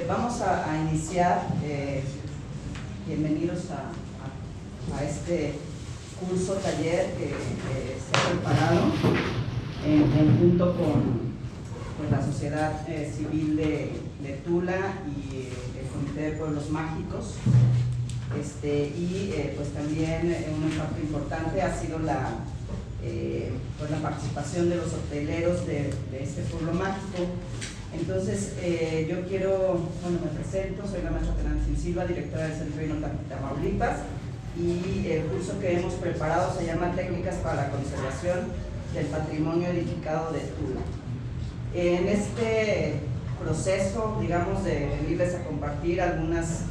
Vamos a iniciar. Bienvenidos a este curso taller que se ha preparado en conjunto con la Sociedad Civil de Tula y el Comité de Pueblos Mágicos. Pues también una parte importante ha sido la participación de los hoteleros de este pueblo mágico. Entonces, yo me presento, soy la maestra Tenantzin Silva, directora del Centro Hino Tamaulipas, y el curso que hemos preparado se llama Técnicas para la conservación del patrimonio edificado de Tula. En este proceso, digamos, de venirles a compartir algunas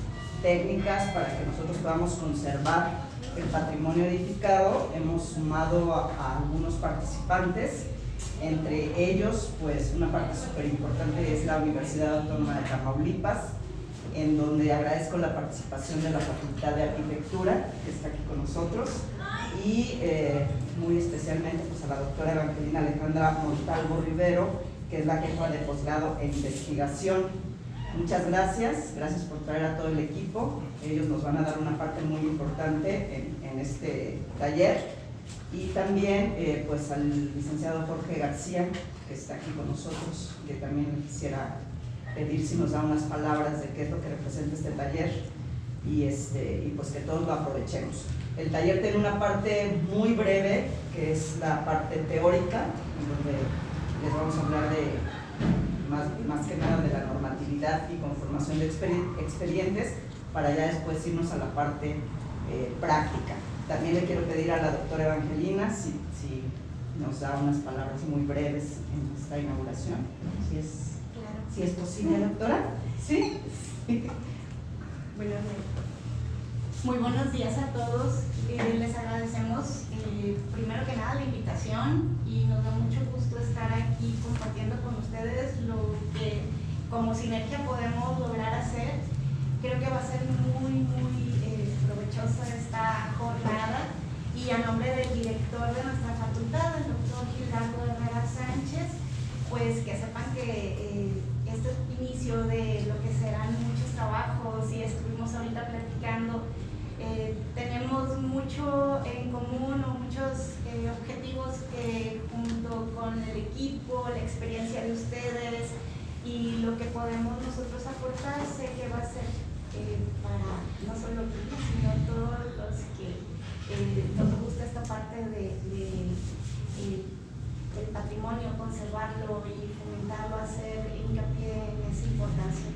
técnicas para que nosotros podamos conservar el patrimonio edificado, hemos sumado a algunos participantes. Entre ellos, pues una parte súper importante es la Universidad Autónoma de Tamaulipas, en donde agradezco la participación de la Facultad de Arquitectura, que está aquí con nosotros, y muy especialmente pues, a la doctora Evangelina Alejandra Montalvo Rivero, que es la jefa de posgrado en investigación. Muchas gracias por traer a todo el equipo. Ellos nos van a dar una parte muy importante en este taller. Y también pues al licenciado Jorge García, que está aquí con nosotros, que también le quisiera pedir si nos da unas palabras de qué es lo que representa este taller y pues que todos lo aprovechemos. El taller tiene una parte muy breve, que es la parte teórica, en donde les vamos a hablar de más que nada de la normatividad y conformación de expedientes, para ya después irnos a la parte práctica. También le quiero pedir a la doctora Evangelina si nos da unas palabras muy breves en esta inauguración. Si es posible, doctora. ¿Sí? Muy buenos días a todos. Les agradecemos primero que nada la invitación y nos da mucho gusto estar aquí compartiendo con ustedes lo que como sinergia podemos lograr hacer. Creo que va a ser muy provechosa esta jornada, y a nombre del director de nuestra facultad, el doctor Gildardo Herrera Sánchez, pues que sepan que este inicio de lo que serán muchos trabajos, y estuvimos ahorita platicando, tenemos mucho en común o muchos objetivos que junto con el equipo, la experiencia de ustedes y lo que podemos nosotros aportar, sé que va a ser para no solo nosotros, sino todos los que nos gusta esta parte del patrimonio, conservarlo y fomentarlo, hacer hincapié en esa importancia.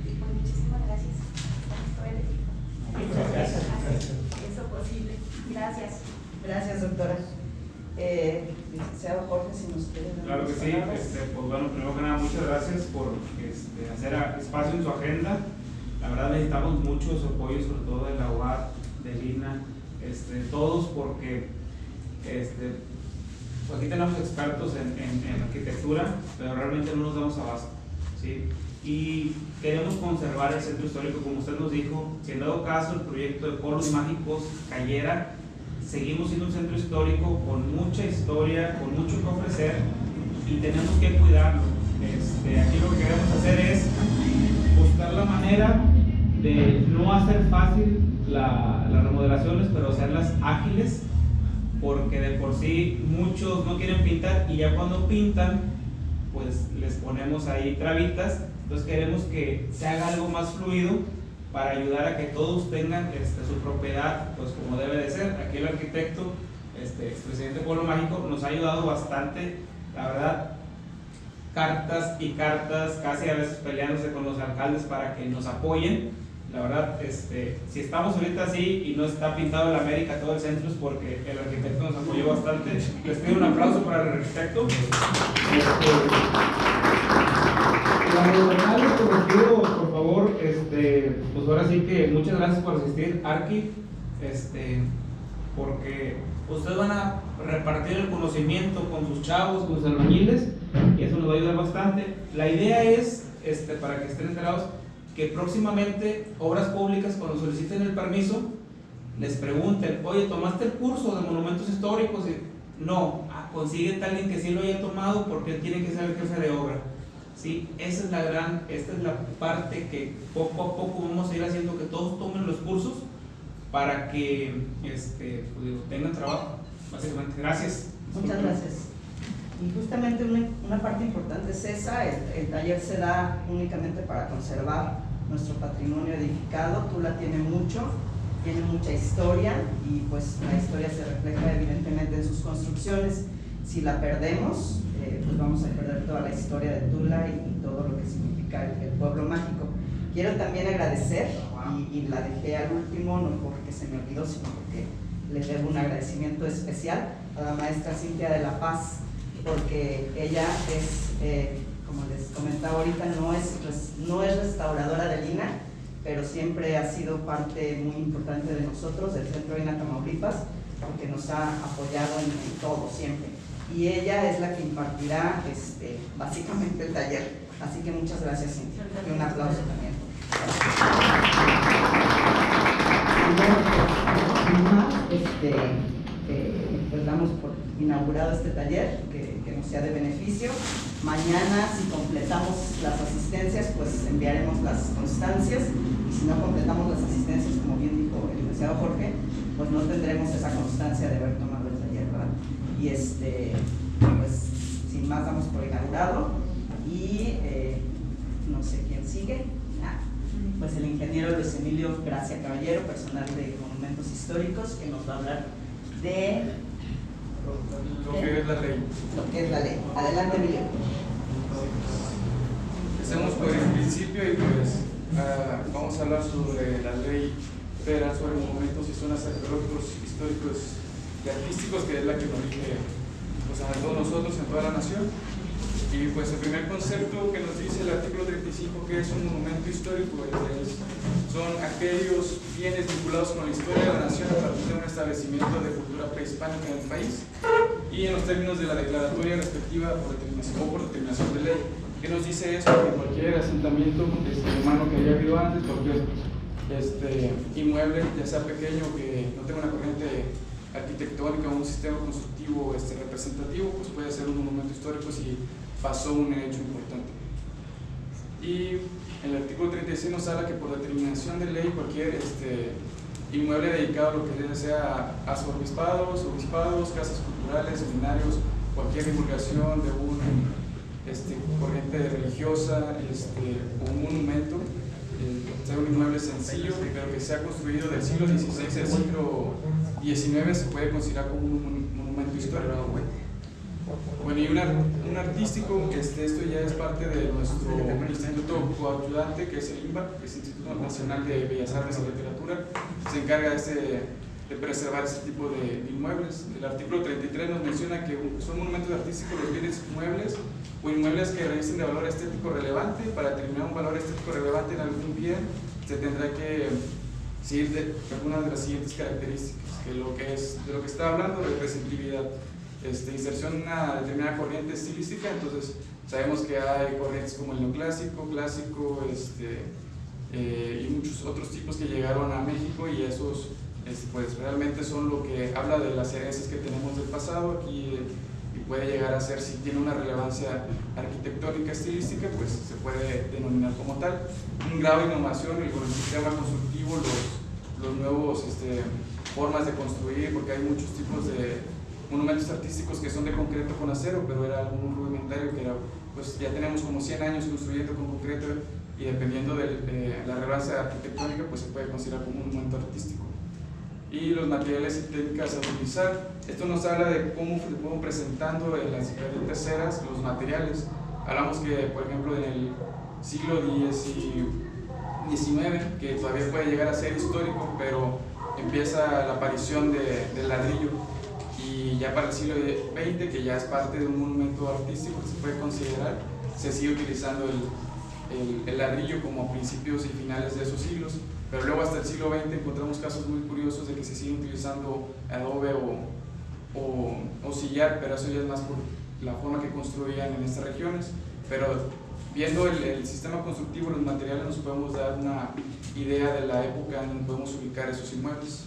Y pues muchísimas gracias a todo el equipo. Muchas gracias. Eso posible. Gracias. Gracias, doctora. Licenciado Jorge, si nos quiere dar. Claro que sí. Pues bueno, primero que nada, muchas gracias por hacer espacio en su agenda. La verdad necesitamos mucho su apoyo, sobre todo de la UAT, de Lina, todos, porque pues aquí tenemos expertos en arquitectura, pero realmente no nos damos abasto, ¿sí? Y queremos conservar el centro histórico, como usted nos dijo. Si en dado caso el proyecto de Pueblos Mágicos cayera, seguimos siendo un centro histórico con mucha historia, con mucho que ofrecer, y tenemos que cuidarlo. Aquí lo que queremos hacer es buscar la manera de no hacer fácil las remodelaciones, pero hacerlas ágiles, porque de por sí muchos no quieren pintar, y ya cuando pintan pues les ponemos ahí trabitas. Entonces queremos que se haga algo más fluido para ayudar a que todos tengan su propiedad pues como debe de ser. Aquí el arquitecto, expresidente Pueblo Mágico, nos ha ayudado bastante, la verdad. Cartas y cartas, casi a veces peleándose con los alcaldes para que nos apoyen. La verdad, si estamos ahorita así y no está pintado el América todo el centro, es porque el arquitecto nos apoyó bastante. Les pido un aplauso para el arquitecto. Les pido, por favor, pues ahora sí que muchas gracias por asistir, Arqui, porque ustedes van a repartir el conocimiento con sus chavos, con sus albañiles, y eso nos va a ayudar bastante. La idea es, para que estén enterados, que próximamente Obras Públicas, cuando soliciten el permiso, les pregunten: oye, ¿tomaste el curso de monumentos históricos? Y, no, consíguete a alguien que sí lo haya tomado, porque él tiene que ser el jefe de obra. ¿sí? Esta es la parte que poco a poco vamos a ir haciendo que todos tomen los cursos para que pues, tengan trabajo, básicamente. Gracias. Muchas gracias. Y justamente una parte importante es esa, el taller se da únicamente para conservar nuestro patrimonio edificado. Tula tiene mucha historia y pues la historia se refleja evidentemente en sus construcciones. Si la perdemos, pues vamos a perder toda la historia de Tula y todo lo que significa el pueblo mágico. Quiero también agradecer, y la dejé al último, no porque se me olvidó, sino porque le debo un agradecimiento especial a la maestra Cintia de la Paz, porque ella es, como les comentaba ahorita, no es restauradora de Lina, pero siempre ha sido parte muy importante de nosotros, del Centro INA Tamaulipas, porque nos ha apoyado en todo, siempre. Y ella es la que impartirá básicamente el taller. Así que muchas gracias, Cintia. Y un aplauso también. Sin más, pues damos por inaugurado este taller que nos sea de beneficio. Mañana, si completamos las asistencias, pues enviaremos las constancias, y si no completamos las asistencias, como bien dijo el licenciado Jorge, pues no tendremos esa constancia de haber tomado el taller, ¿verdad? Y pues sin más damos por inaugurado, y no sé quién sigue. Pues el ingeniero Luis Emilio Gracia Caballero, personal de Monumentos Históricos, que nos va a hablar de lo que es la ley. Lo que es la ley. Adelante, Emilio. Empecemos por el principio y pues vamos a hablar sobre la ley federal sobre monumentos y zonas arqueológicos, históricos y artísticos, que es la que nos rige pues, a todos nosotros en toda la nación. Y pues el primer concepto que nos dice el artículo 35, que es un monumento histórico, son aquellos bienes vinculados con la historia de la nación a partir de un establecimiento de cultura prehispánica en el país, y en los términos de la declaratoria respectiva por determinación de ley. ¿Qué nos dice eso? Que cualquier asentamiento humano que haya habido antes, cualquier inmueble, ya sea pequeño, que no tenga una corriente arquitectónica o un sistema constructivo representativo, pues puede ser un monumento histórico si pasó un hecho importante. Y el artículo 36 nos habla que por determinación de ley cualquier inmueble dedicado a lo que sea a obispados, casas culturales, seminarios, cualquier divulgación de una corriente religiosa o un monumento, sea un inmueble sencillo, pero que sea construido del siglo XVI al siglo XIX, se puede considerar como un monumento histórico. Bueno, y un artístico, esto ya es parte de nuestro instituto coayudante, que es el INBA, que es el Instituto Nacional de Bellas Artes y Literatura, se encarga de preservar ese tipo de inmuebles. El artículo 33 nos menciona que son monumentos artísticos los bienes muebles o inmuebles que revisten de valor estético relevante. Para determinar un valor estético relevante en algún bien, se tendrá que seguir de algunas de las siguientes características, de lo que está hablando, representatividad, inserción en una determinada corriente estilística. Entonces sabemos que hay corrientes como el neoclásico, clásico, y muchos otros tipos que llegaron a México, y esos pues realmente son lo que habla de las herencias que tenemos del pasado aquí, y puede llegar a ser, si tiene una relevancia arquitectónica estilística, pues se puede denominar como tal. Un grado de innovación, el sistema constructivo, los nuevos formas de construir, porque hay muchos tipos de monumentos artísticos que son de concreto con acero, pero era algo muy rudimentario, que era, pues ya tenemos como 100 años construyendo con concreto, y dependiendo de la relevancia arquitectónica, pues se puede considerar como un monumento artístico. Y los materiales y técnicas a utilizar, esto nos habla de cómo se fueron presentando en las diferentes eras los materiales. Hablamos que, por ejemplo, en el siglo XIX, que todavía puede llegar a ser histórico, pero empieza la aparición del ladrillo, y ya para el siglo XX, que ya es parte de un monumento artístico que se puede considerar, se sigue utilizando el ladrillo como a principios y finales de esos siglos, pero luego hasta el siglo XX encontramos casos muy curiosos de que se sigue utilizando adobe o sillar, pero eso ya es más por la forma que construían en estas regiones. Pero viendo el sistema constructivo, los materiales, nos podemos dar una idea de la época en donde podemos ubicar esos inmuebles.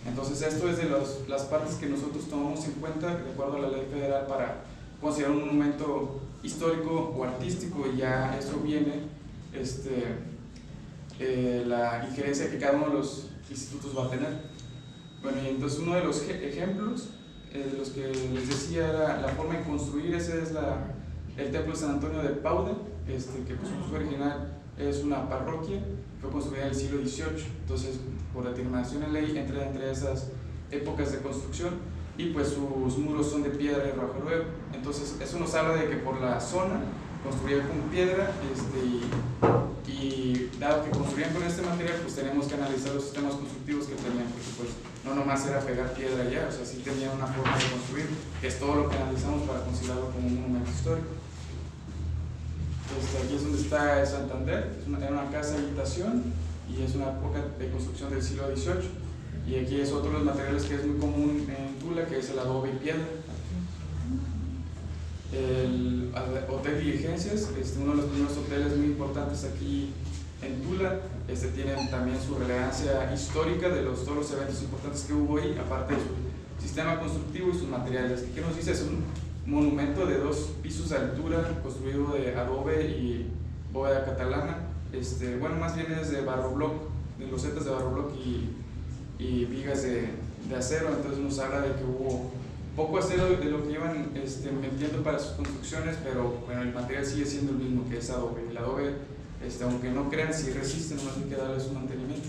Entonces esto es de las partes que nosotros tomamos en cuenta de acuerdo a la ley federal para considerar un monumento histórico o artístico, y ya eso viene la injerencia que cada uno de los institutos va a tener. Bueno, y entonces uno de los ejemplos de los que les decía era la forma de construir. Ese es el templo de San Antonio de Padua, que pues, su original es una parroquia, fue construida en el siglo XVIII, entonces por determinación de ley entra entre esas épocas de construcción, y pues sus muros son de piedra y rojo. Entonces eso nos habla de que por la zona construían con piedra, y dado que construían con este material, pues tenemos que analizar los sistemas constructivos que tenían, porque pues no nomás era pegar piedra ya, o sea, sí tenían una forma de construir, que es todo lo que analizamos para considerarlo como un monumento histórico. Aquí es donde está el Santander, era una casa de habitación y es una época de construcción del siglo XVIII. Y aquí es otro de los materiales que es muy común en Tula, que es el adobe y piedra. El Hotel Diligencias, uno de los primeros hoteles muy importantes aquí en Tula, tienen también su relevancia histórica de todos los eventos importantes que hubo ahí, aparte de su sistema constructivo y sus materiales. ¿Qué nos dice? Es un monumento de 2 pisos de altura, construido de adobe y bóveda catalana. Bueno, más bien es de barrobloc, de losetas de barrobloc y vigas de acero. Entonces nos habla de que hubo poco acero de lo que iban metiendo para sus construcciones, pero bueno, el material sigue siendo el mismo, que es adobe. El adobe, aunque no crean, sí resiste, nomás hay que darle su mantenimiento.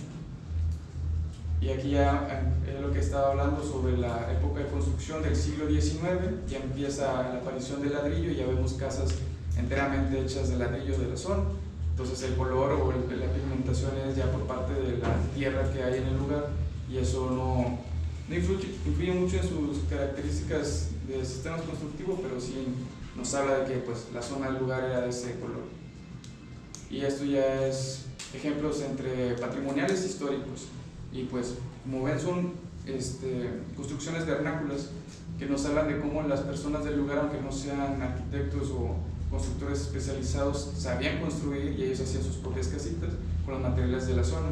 Y aquí ya es lo que estaba hablando sobre la época de construcción del siglo XIX. Ya empieza la aparición del ladrillo y ya vemos casas enteramente hechas de ladrillo de la zona. Entonces el color o la pigmentación es ya por parte de la tierra que hay en el lugar, y eso no influye mucho en sus características de sistemas constructivos, pero sí nos habla de que pues, la zona del lugar era de ese color. Y esto ya es ejemplos entre patrimoniales e históricos. Y pues, como ven, son construcciones vernáculas que nos hablan de cómo las personas del lugar, aunque no sean arquitectos o constructores especializados, sabían construir, y ellos hacían sus propias casitas con los materiales de la zona.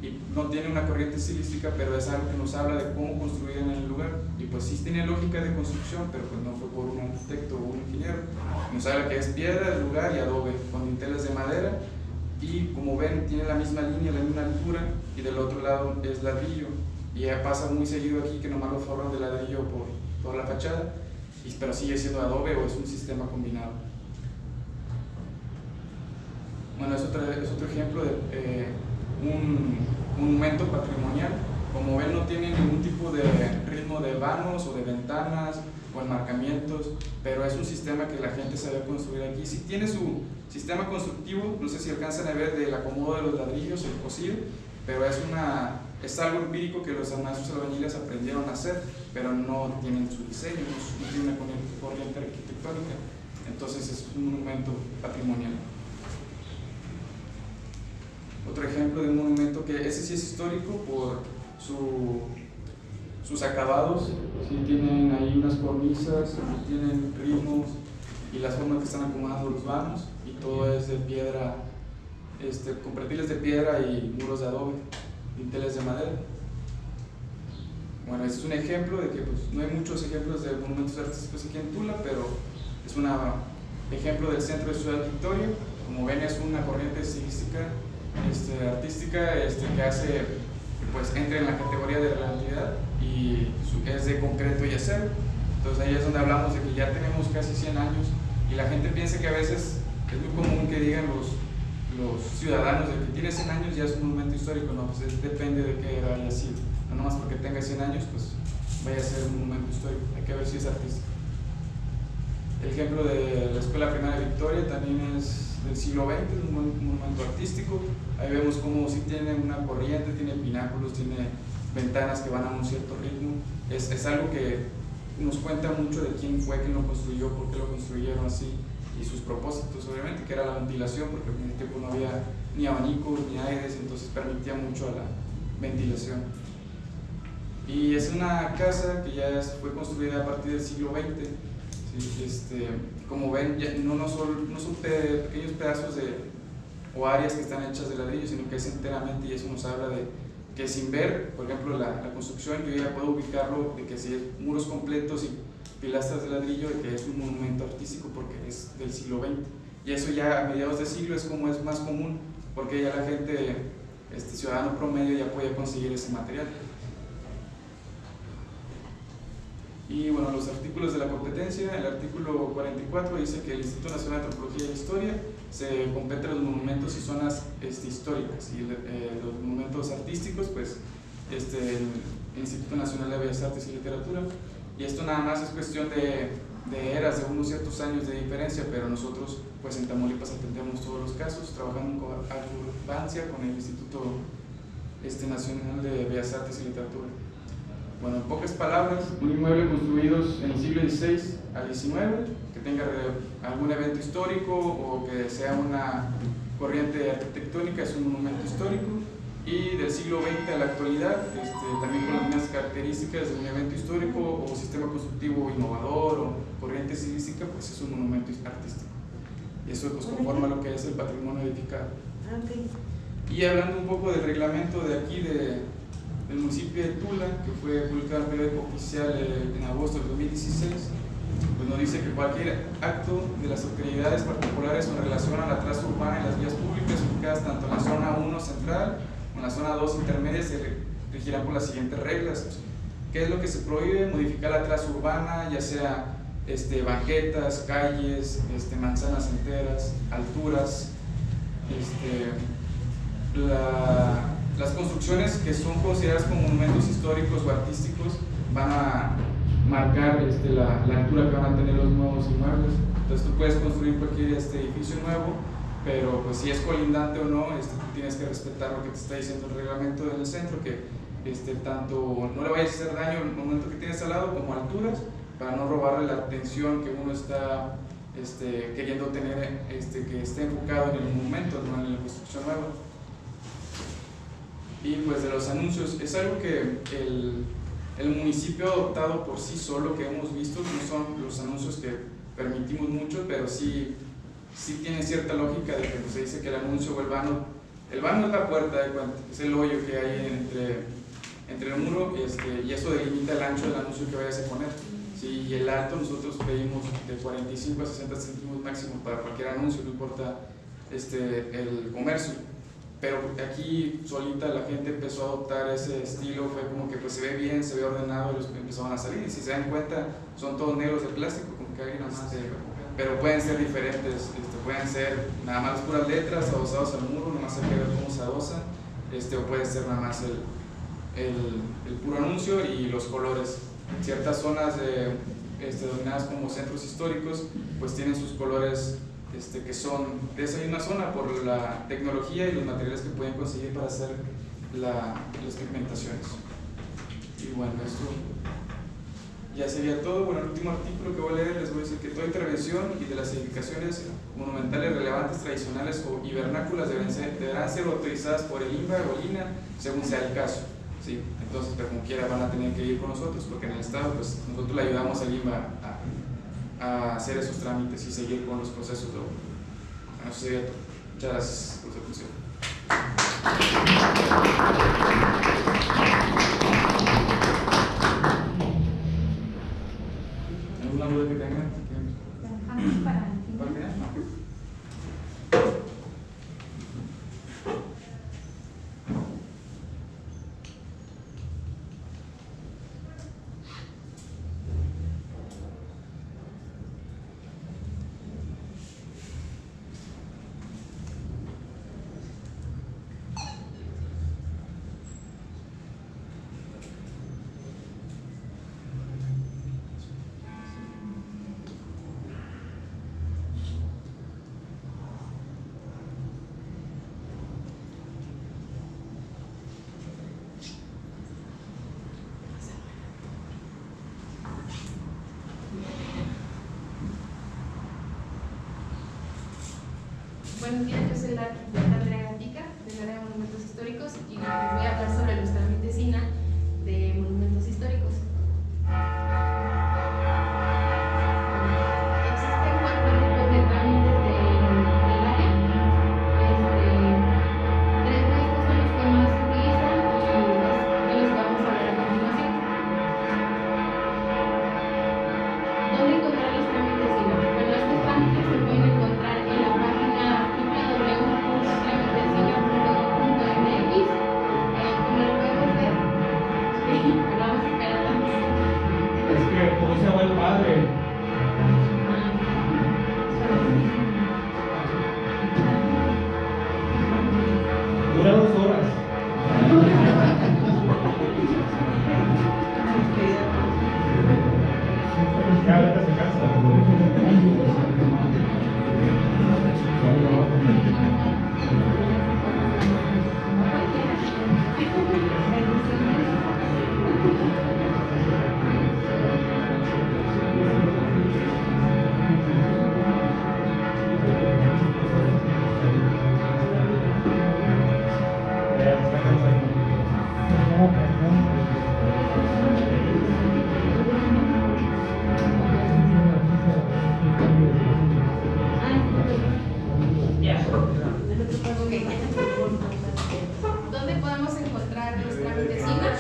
Y no tiene una corriente estilística, pero es algo que nos habla de cómo construían en el lugar. Y pues sí tiene lógica de construcción, pero pues no fue por un arquitecto o un ingeniero. Nos habla que es piedra del lugar y adobe, con dinteles de madera. Y como ven, tiene la misma línea, la misma altura, y del otro lado es ladrillo. Y ya pasa muy seguido aquí que nomás lo forran de ladrillo por toda la fachada, pero sigue siendo adobe o es un sistema combinado. Bueno, es otro ejemplo de un monumento patrimonial. Como ven, no tiene ningún tipo de ritmo de vanos o de ventanas o enmarcamientos, pero es un sistema que la gente sabe construir aquí. Sí tiene su sistema constructivo, no sé si alcanzan a ver del acomodo de los ladrillos, el cosido, pero es algo empírico que los maestros albañiles aprendieron a hacer, pero no tienen su diseño, no tiene una corriente arquitectónica. Entonces es un monumento patrimonial. Otro ejemplo de un monumento que ese sí es histórico por sus acabados. Sí, tienen ahí unas cornisas, tienen ritmos y las formas que están acomodando los vanos, y todo es de piedra, con pretiles de piedra y muros de adobe, dinteles de madera. Bueno, este es un ejemplo de que pues, no hay muchos ejemplos de monumentos artísticos aquí en Tula, pero es un ejemplo del centro de Ciudad Victoria. Como ven, es una corriente estilística artística que hace que pues entre en la categoría de relatividad, y es de concreto y acero. Entonces ahí es donde hablamos de que ya tenemos casi 100 años, y la gente piensa que a veces es muy común que digan los ciudadanos de que tiene 100 años ya es un monumento histórico. No, pues depende de qué era haya sido. No nomás porque tenga 100 años pues vaya a ser un monumento histórico, hay que ver si es artístico. El ejemplo de la Escuela Primaria Victoria también es del siglo XX, es un monumento artístico. Ahí vemos cómo sí tiene una corriente, tiene pináculos, tiene ventanas que van a un cierto ritmo. Es algo que nos cuenta mucho de quién fue quien lo construyó, por qué lo construyeron así, y sus propósitos, obviamente, que era la ventilación, porque en ese tiempo no había ni abanicos ni aires, entonces permitía mucho a la ventilación. Y es una casa que ya fue construida a partir del siglo XX. ¿Sí? Como ven, ya no son pequeños pedazos o áreas que están hechas de ladrillo, sino que es enteramente, y eso nos habla de que sin ver, por ejemplo, la construcción, yo ya puedo ubicarlo, de que si es muros completos y pilastras de ladrillo, de que es un monumento artístico porque es del siglo XX. Y eso ya a mediados de siglo es como es más común, porque ya la gente, ciudadano promedio, ya puede conseguir ese material. Y bueno, los artículos de la competencia, el artículo 44 dice que el Instituto Nacional de Antropología e Historia se compete los monumentos y zonas históricas, y los monumentos artísticos, pues el Instituto Nacional de Bellas Artes y Literatura. Y esto nada más es cuestión de eras, de unos ciertos años de diferencia, pero nosotros pues en Tamaulipas atendemos todos los casos, trabajando en concordancia con el Instituto Nacional de Bellas Artes y Literatura. Bueno, en pocas palabras, un inmueble construido en el siglo XVI al XIX, que tenga algún evento histórico o que sea una corriente arquitectónica, es un monumento histórico. Y del siglo XX a la actualidad, también con las mismas características de un evento histórico o sistema constructivo innovador o corriente estilística, pues es un monumento artístico. Y eso pues conforma lo que es el patrimonio edificado. Okay. Y hablando un poco del reglamento de aquí, del municipio de Tula, que fue publicado en el periódico oficial en agosto de 2016, pues nos dice que cualquier acto de las autoridades particulares con relación a la traza urbana en las vías públicas ubicadas tanto en la zona 1 central como en la zona 2 intermedia se regirán por las siguientes reglas. ¿Qué es lo que se prohíbe? Modificar la traza urbana, ya sea banquetas, calles, manzanas enteras, alturas, las construcciones que son consideradas como monumentos históricos o artísticos van a marcar la altura que van a tener los nuevos inmuebles. Entonces tú puedes construir cualquier edificio nuevo, pero pues si es colindante o no, tú tienes que respetar lo que te está diciendo el reglamento del centro, que tanto no le vayas a hacer daño al monumento que tienes al lado como alturas, para no robarle la atención que uno está queriendo tener, que esté enfocado en el monumento, no en la construcción nueva. Y pues de los anuncios, es algo que el municipio ha adoptado por sí solo, que hemos visto, no son los anuncios que permitimos mucho, pero sí tiene cierta lógica de que se dice que el anuncio o el vano es la puerta de cuenta, es el hoyo que hay entre el muro, y eso delimita el ancho del anuncio que vayas a poner. Sí, y el alto nosotros pedimos de 45 a 60 centímetros máximo para cualquier anuncio, no importa el comercio. Pero aquí solita la gente empezó a adoptar ese estilo, fue como que pues se ve bien, se ve ordenado, y los empezaban a salir, y si se dan cuenta son todos negros de plástico, como que hay nada más pero pueden ser diferentes, pueden ser nada más puras letras adosadas al muro, nada más hay que ver cómo se adosan, o puede ser nada más el puro anuncio y los colores. Ciertas zonas denominadas como centros históricos pues tienen sus colores que son de esa misma zona por la tecnología y los materiales que pueden conseguir para hacer las pigmentaciones. Y bueno, esto ya sería todo. Bueno, el último artículo que voy a leer les voy a decir que toda intervención y de las edificaciones monumentales relevantes, tradicionales y vernáculas deberán ser autorizadas por el INBA o el INA según sea el caso. ¿Sí? Entonces, pero como quiera van a tener que ir con nosotros, porque en el Estado pues nosotros le ayudamos al INBA a hacer esos trámites y seguir con los procesos de obra. Bueno, eso sería todo. Muchas gracias por su atención. ¿Alguna duda que tengan? Para Buenos días, yo soy la arquitecta Andrea Gatica, del área de monumentos históricos, y les voy a hablar sobre los trámites INA de monumentos históricos. Existen 4 tipos de trámites del área. 3 de estos son los que más se utilizan y de los que vamos a hablar a continuación. Dura 2 horas. Ya ahorita se cansa. ¿Dónde podemos encontrar los trámites INA?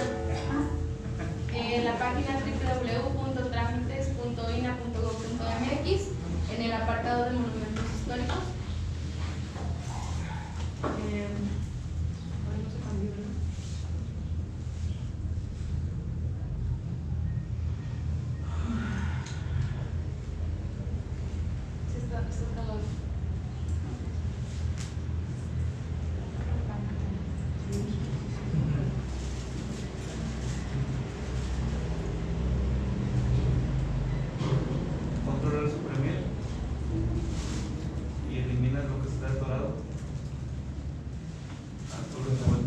En la página www.tramites.ina.gov.mx, en el apartado de monumentos históricos. No se cambió, ¿no? Sí, está todo. Controlar su premier y eliminar lo que está atorado. Todo está bueno.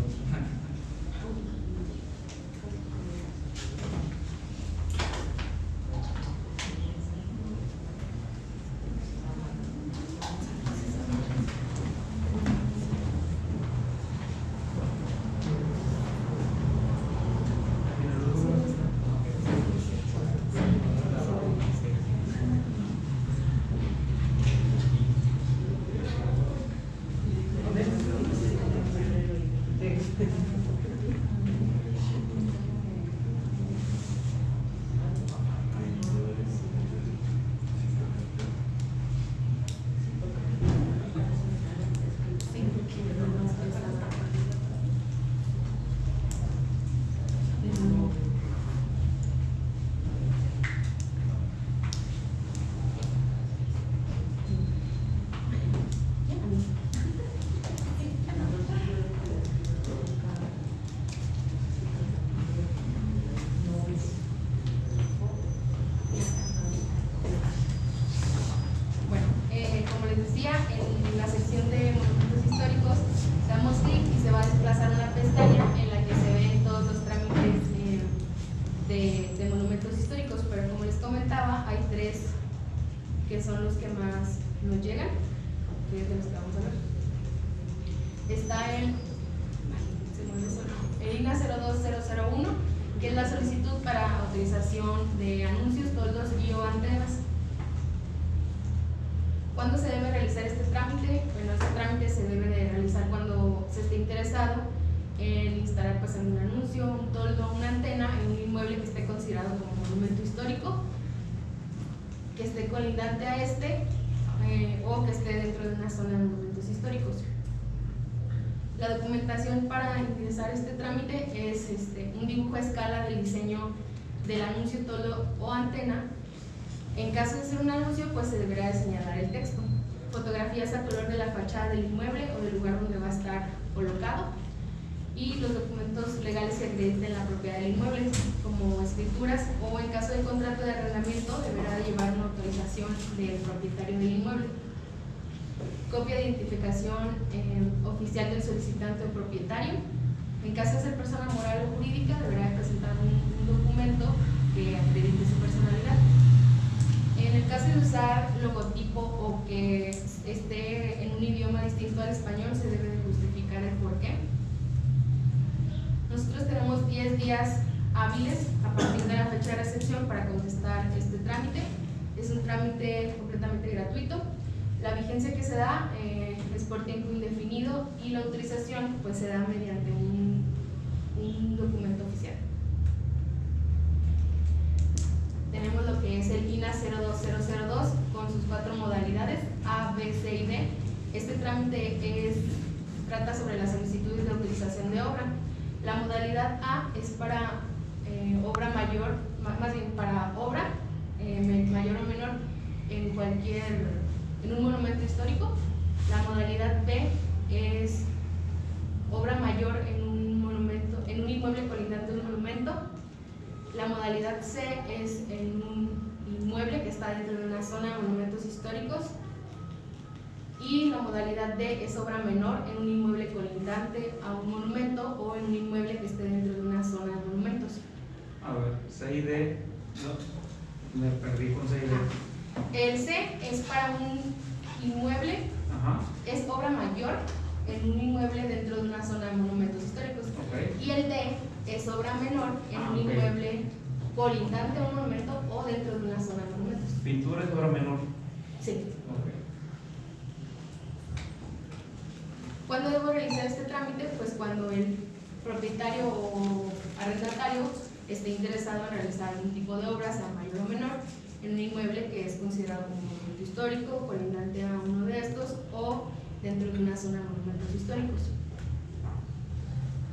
Que son los que más nos llegan, que es de los que vamos a ver. Está el INA 02001, que es la solicitud para autorización de anuncios, toldos y o antenas. ¿Cuándo se debe realizar este trámite? Bueno, este trámite se debe de realizar cuando se esté interesado en instalar pues, un anuncio, un toldo, una antena en un inmueble que esté considerado como monumento histórico, que esté colindante a este o que esté dentro de una zona de monumentos históricos. La documentación para ingresar este trámite es un dibujo a escala del diseño del anuncio, toldo o antena. En caso de ser un anuncio, pues se deberá de señalar el texto. Fotografías a color de la fachada del inmueble o del lugar donde va a estar colocado. Y los documentos legales que acrediten la propiedad del inmueble, como escrituras o en caso de contrato de arrendamiento, deberá llevar una autorización del propietario del inmueble. Copia de identificación oficial del solicitante o propietario. En caso de ser persona moral o jurídica, deberá presentar un documento que acredite su personalidad. En el caso de usar logotipo o que esté en un idioma distinto al español, se debe de justificar el porqué. Nosotros tenemos 10 días hábiles a partir de la fecha de recepción para contestar este trámite. Es un trámite completamente gratuito. La vigencia que se da es por tiempo indefinido y la autorización pues se da mediante un documento oficial. Tenemos lo que es el INA 02002 con sus 4 modalidades A, B, C y D. Este trámite trata sobre las solicitudes de autorización de obra. La modalidad A es para obra mayor, más bien para obra mayor o menor en un monumento histórico. La modalidad B es obra mayor en un monumento, en un inmueble colindante a un monumento. La modalidad C es en un inmueble que está dentro de una zona de monumentos históricos. Y la modalidad D es obra menor en un inmueble colindante a un monumento o en un inmueble que esté dentro de una zona de monumentos. A ver, C y D, no, me perdí con C y D. El C es para un inmueble, Ajá, es obra mayor en un inmueble dentro de una zona de monumentos históricos. ok. Y el D es obra menor en un ok. inmueble colindante a un monumento o dentro de una zona de monumentos. Pintura es obra menor. Sí. Ok. ¿Cuándo debo realizar este trámite? Pues cuando el propietario o arrendatario esté interesado en realizar algún tipo de obra, sea mayor o menor, en un inmueble que es considerado como monumento histórico, colindante a uno de estos o dentro de una zona de monumentos históricos.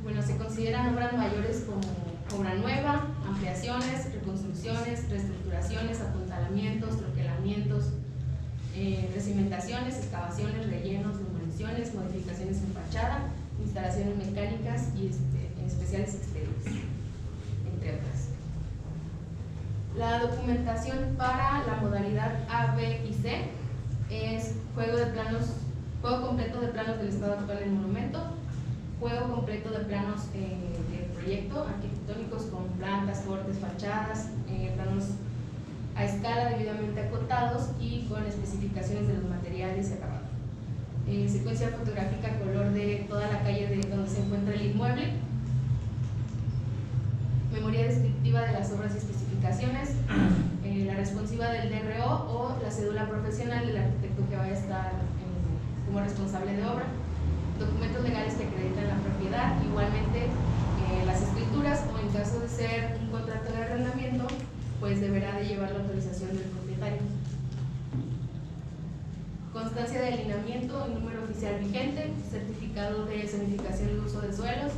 Bueno, se consideran obras mayores como obra nueva, ampliaciones, reconstrucciones, reestructuraciones, apuntalamientos, troquelamientos, recimentaciones, excavaciones, rellenos, demoliciones, modificaciones en fachada, instalaciones mecánicas y especiales exteriores, entre otras. La documentación para la modalidad A, B y C es juego completo de planos del estado actual del monumento, juego completo de planos del proyecto arquitectónicos con plantas, cortes, fachadas, planos a escala debidamente acotados y con especificaciones de los materiales y acabados. Secuencia fotográfica a color de toda la calle de donde se encuentra el inmueble. Memoria descriptiva de las obras y especificaciones. La responsiva del DRO o la cédula profesional del arquitecto que vaya a estar como responsable de obra. Documentos legales que acreditan la propiedad. Igualmente las escrituras o en caso de ser un contrato de arrendamiento, pues deberá de llevar la autorización del propietario. Constancia de alineamiento en número oficial vigente, certificado de zonificación de uso de suelos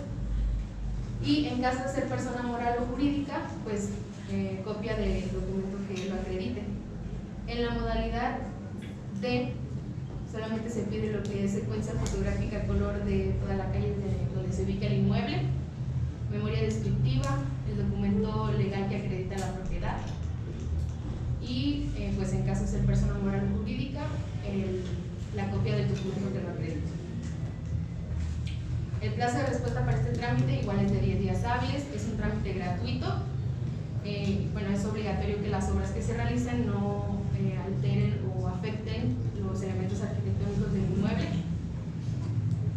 y en caso de ser persona moral o jurídica, pues copia del documento que lo acredite. En la modalidad D solamente se pide lo que es secuencia fotográfica a color de toda la calle donde se ubica el inmueble, memoria descriptiva, el documento legal que acredita la propiedad y pues en caso de ser persona moral o jurídica, la copia del documento que lo acredita. El plazo de respuesta para este trámite igual es de 10 días hábiles, es un trámite gratuito. Bueno, es obligatorio que las obras que se realicen no alteren o afecten los elementos arquitectónicos del inmueble.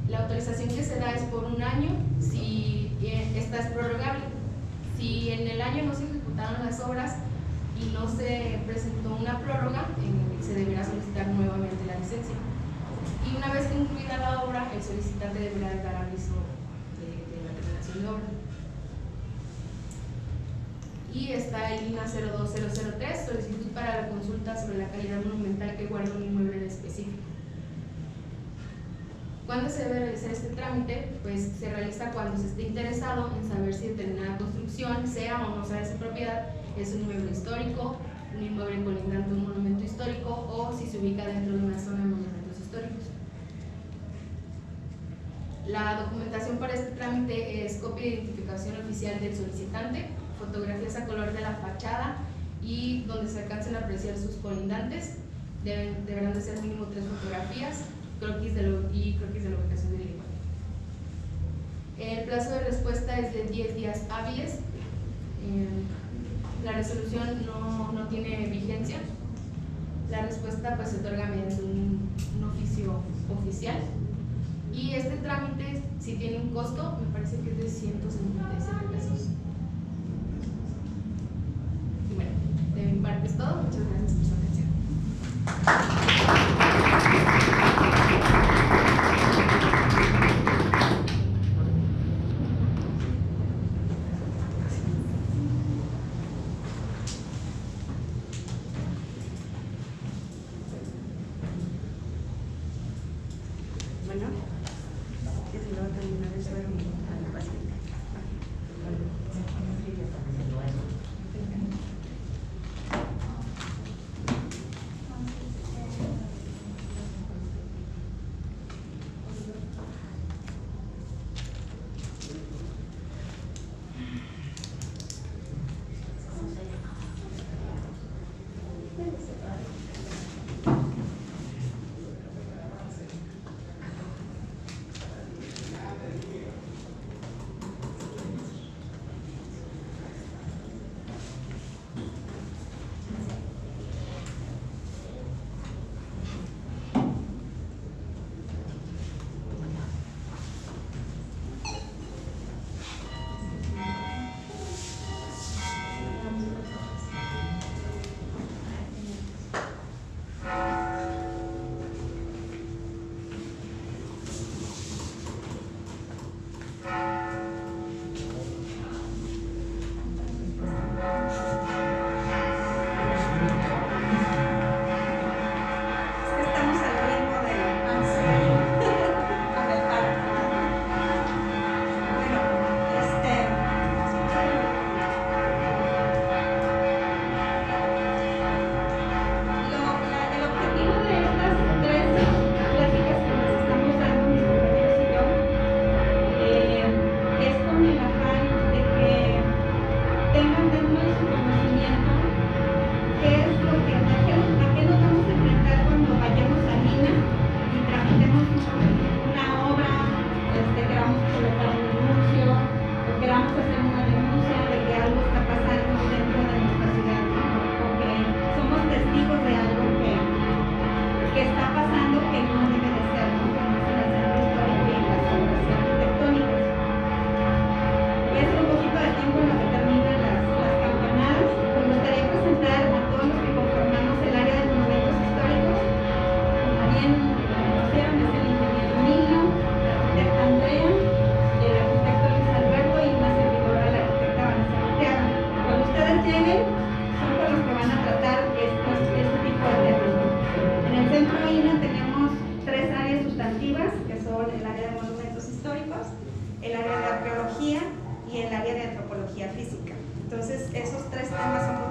La autorización que se da es por un año, si esta es prorrogable. Si en el año no se ejecutaron las obras y no se presentó una prórroga, se deberá solicitar nuevamente la licencia. Y una vez concluida la obra, el solicitante deberá dar aviso de la terminación de obra. Y está el INA 02003, solicitud para la consulta sobre la calidad monumental que guarda un inmueble en específico. ¿Cuándo se debe realizar este trámite? Pues se realiza cuando se esté interesado en saber si determinada construcción, sea o no sea de su propiedad, es un inmueble histórico, un inmueble colindante a un monumento histórico o si se ubica dentro de una zona de monumentos históricos. La documentación para este trámite es copia de identificación oficial del solicitante, fotografías a color de la fachada y donde se alcancen a apreciar sus colindantes. Deberán de ser mínimo 3 fotografías, croquis de la ubicación del inmueble. El plazo de respuesta es de 10 días hábiles. La resolución no tiene vigencia. La respuesta pues se otorga mediante un oficio oficial. Y este trámite, si tiene un costo, me parece que es de 157 pesos. Y bueno, de mi parte es todo. Muchas gracias por su atención. Bueno, que se lo va a terminar eso al paciente. temas somos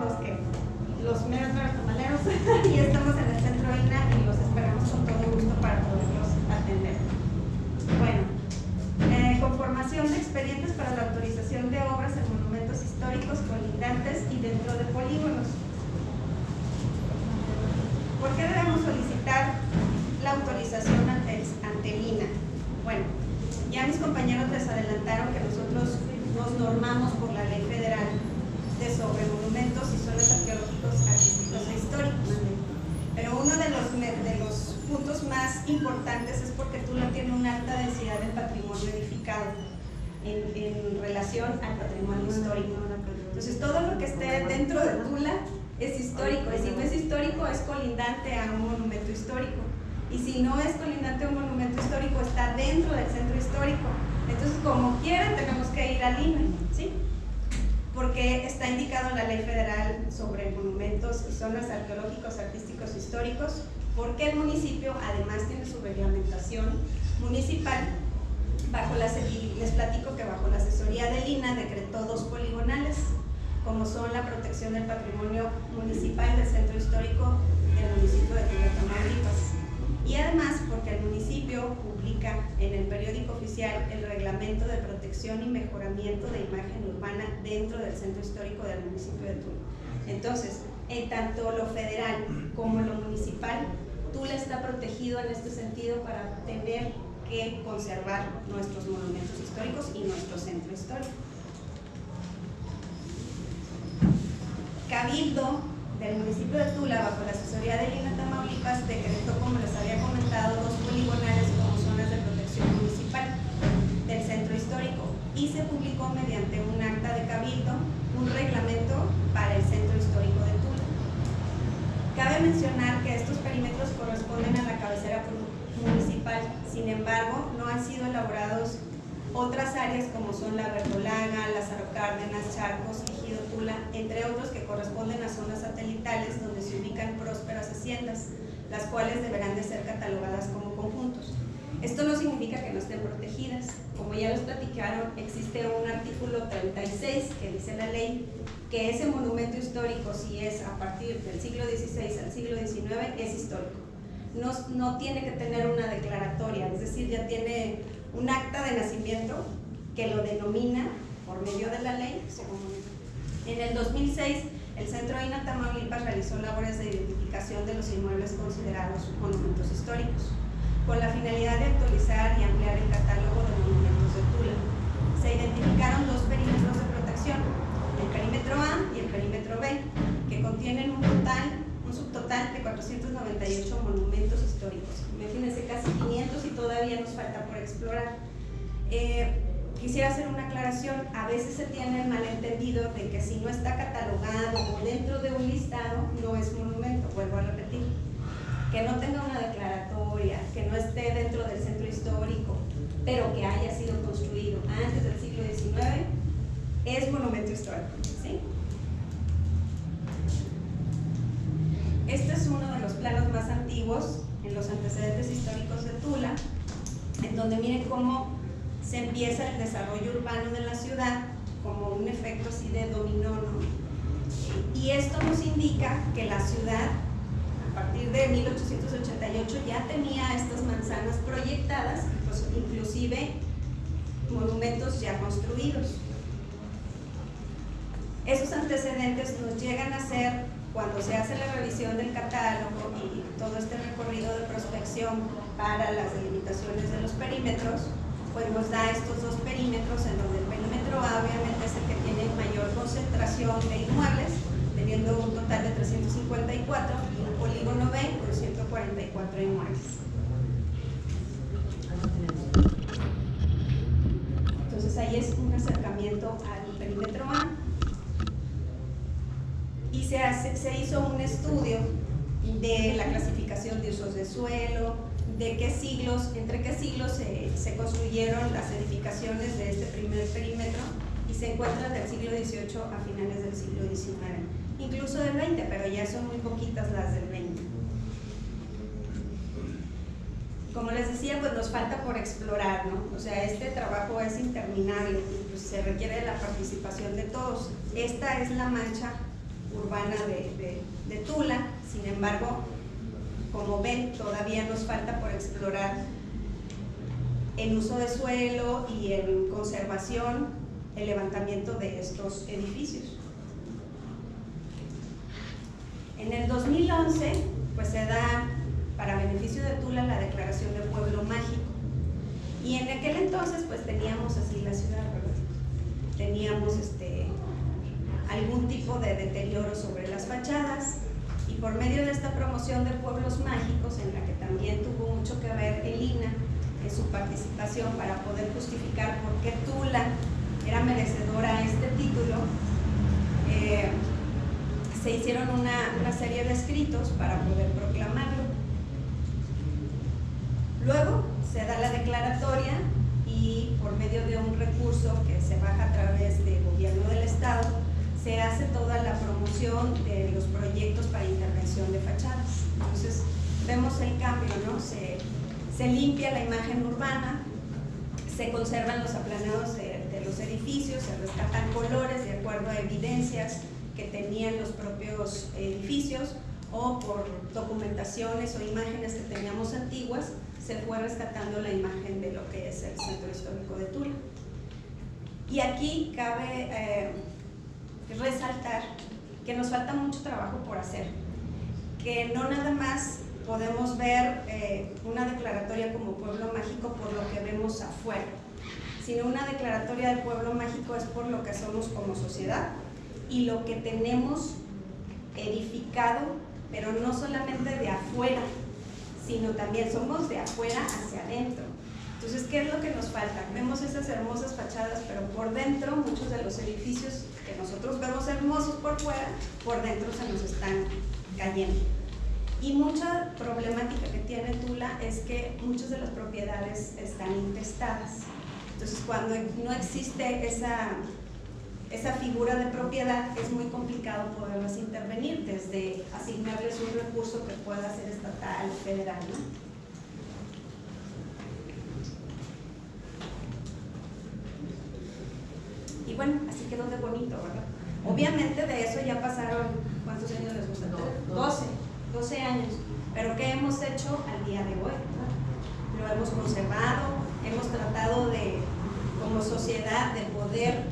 los meros tamaleros y estamos en el centro INA y los esperamos con todo gusto para poderlos atender. Bueno, conformación de expedientes para la autorización de obras en monumentos históricos colindantes y dentro de polígonos. ¿Por qué debemos solicitar la autorización ante el INA? Bueno, ya mis compañeros les adelantaron que nosotros nos normamos por la ley federal sobre monumentos y zonas arqueológicos, artísticos e históricos. Pero uno de los puntos más importantes es porque Tula tiene una alta densidad de patrimonio edificado en relación al patrimonio histórico. Entonces todo lo que esté dentro de Tula es histórico, y si no es histórico es colindante a un monumento histórico, y si no es colindante a un monumento histórico está dentro del centro histórico. Entonces como quiera tenemos que ir al INA, ¿sí? Porque está indicado en la ley federal sobre monumentos y zonas arqueológicos, artísticos, históricos, porque el municipio además tiene su reglamentación municipal, les platico que bajo la asesoría del INA decretó 2 poligonales, como son la protección del patrimonio municipal del centro histórico del municipio de Tula, Tamaulipas. Y además porque el municipio publica en el periódico oficial el reglamento de protección y mejoramiento de imagen urbana dentro del centro histórico del municipio de Tula. Entonces, en tanto lo federal como lo municipal, Tula está protegido en este sentido para tener que conservar nuestros monumentos históricos y nuestro centro histórico. Cabildo del municipio de Tula, bajo la asesoría de INA Tamaulipas, decretó, como les había comentado, 2 poligonales como zonas de protección municipal del centro histórico, y se publicó mediante un acta de cabildo un reglamento para el centro histórico de Tula. Cabe mencionar que estos perímetros corresponden a la cabecera municipal, sin embargo no han sido elaborados otras áreas como son la Verdolaga, Lázaro Cárdenas, Charcos, Ejido Tula, entre otros que corresponden a zonas satelitales donde se ubican prósperas haciendas, las cuales deberán de ser catalogadas como conjuntos. Esto no significa que no estén protegidas. Como ya les platicaron, existe un artículo 36 que dice la ley que ese monumento histórico, si es a partir del siglo XVI al siglo XIX, es histórico. No tiene que tener una declaratoria, es decir, ya tiene un acta de nacimiento que lo denomina por medio de la ley. En el 2006, el Centro INA Tamaulipas realizó labores de identificación de los inmuebles considerados monumentos históricos, con la finalidad de actualizar y ampliar el catálogo de monumentos de Tula. Se identificaron 2 perímetros de protección, el perímetro A y el perímetro B, que contienen un subtotal de 498 monumentos históricos. Imagínense, casi 500 y todavía nos falta por explorar. Quisiera hacer una aclaración. A veces se tiene el malentendido de que si no está catalogado o dentro de un listado no es monumento. Vuelvo a repetir, que no tenga una declaratoria, que no esté dentro del centro histórico, pero que haya sido construido antes del siglo XIX, es monumento histórico, ¿sí? Este es uno de los planos más antiguos en los antecedentes históricos de Tula, en donde miren cómo se empieza el desarrollo urbano de la ciudad como un efecto así de dominó, ¿no? Y esto nos indica que la ciudad, a partir de 1888, ya tenía estas manzanas proyectadas, pues, inclusive monumentos ya construidos. Esos antecedentes nos llegan a ser cuando se hace la revisión del catálogo y todo este recorrido de prospección para las delimitaciones de los perímetros, pues nos da estos 2 perímetros, en donde el perímetro A obviamente es el que tiene mayor concentración de inmuebles, teniendo un total de 354, y un polígono B con 144 inmuebles. Entonces ahí es un acercamiento al perímetro A. Y se hizo un estudio de la clasificación de usos de suelo, de entre qué siglos se construyeron las edificaciones de este primer perímetro, y se encuentran del siglo XVIII a finales del siglo XIX, incluso del XX, pero ya son muy poquitas las del XX. Como les decía, pues nos falta por explorar, ¿no? O sea, este trabajo es interminable, pues se requiere de la participación de todos. Esta es la mancha urbana de Tula. Sin embargo, como ven, todavía nos falta por explorar en uso de suelo y en conservación, el levantamiento de estos edificios. En el 2011, pues se da para beneficio de Tula la declaración de pueblo mágico. Y en aquel entonces, pues teníamos así la ciudad, ¿verdad? Teníamos algún tipo de deterioro sobre las fachadas, y por medio de esta promoción de pueblos mágicos, en la que también tuvo mucho que ver el INAH en su participación para poder justificar por qué Tula era merecedora a este título, se hicieron una serie de escritos para poder proclamarlo. Luego se da la declaratoria y por medio de un recurso que se baja a través del gobierno del estado, se hace toda la promoción de los proyectos para intervención de fachadas. Entonces vemos el cambio, ¿no? Se limpia la imagen urbana, se conservan los aplanados de los edificios, se rescatan colores de acuerdo a evidencias que tenían los propios edificios, o por documentaciones o imágenes que teníamos antiguas, se fue rescatando la imagen de lo que es el centro histórico de Tula. Y aquí cabe resaltar que nos falta mucho trabajo por hacer, que no nada más podemos ver una declaratoria como pueblo mágico por lo que vemos afuera, sino una declaratoria de pueblo mágico es por lo que somos como sociedad y lo que tenemos edificado, pero no solamente de afuera, sino también somos de afuera hacia adentro. Entonces, ¿qué es lo que nos falta? Vemos esas hermosas fachadas, pero por dentro muchos de los edificios que nosotros vemos hermosos por fuera, por dentro se nos están cayendo. Y mucha problemática que tiene Tula es que muchas de las propiedades están intestadas. Entonces, cuando no existe esa figura de propiedad, es muy complicado poderlas intervenir, desde asignarles un recurso que pueda ser estatal o federal, ¿no? Y bueno, así quedó de bonito, ¿verdad? Obviamente de eso ya pasaron, ¿cuántos años les gusta? 12 años. Pero ¿qué hemos hecho al día de hoy? ¿No? Lo hemos conservado, hemos tratado de, como sociedad, de poder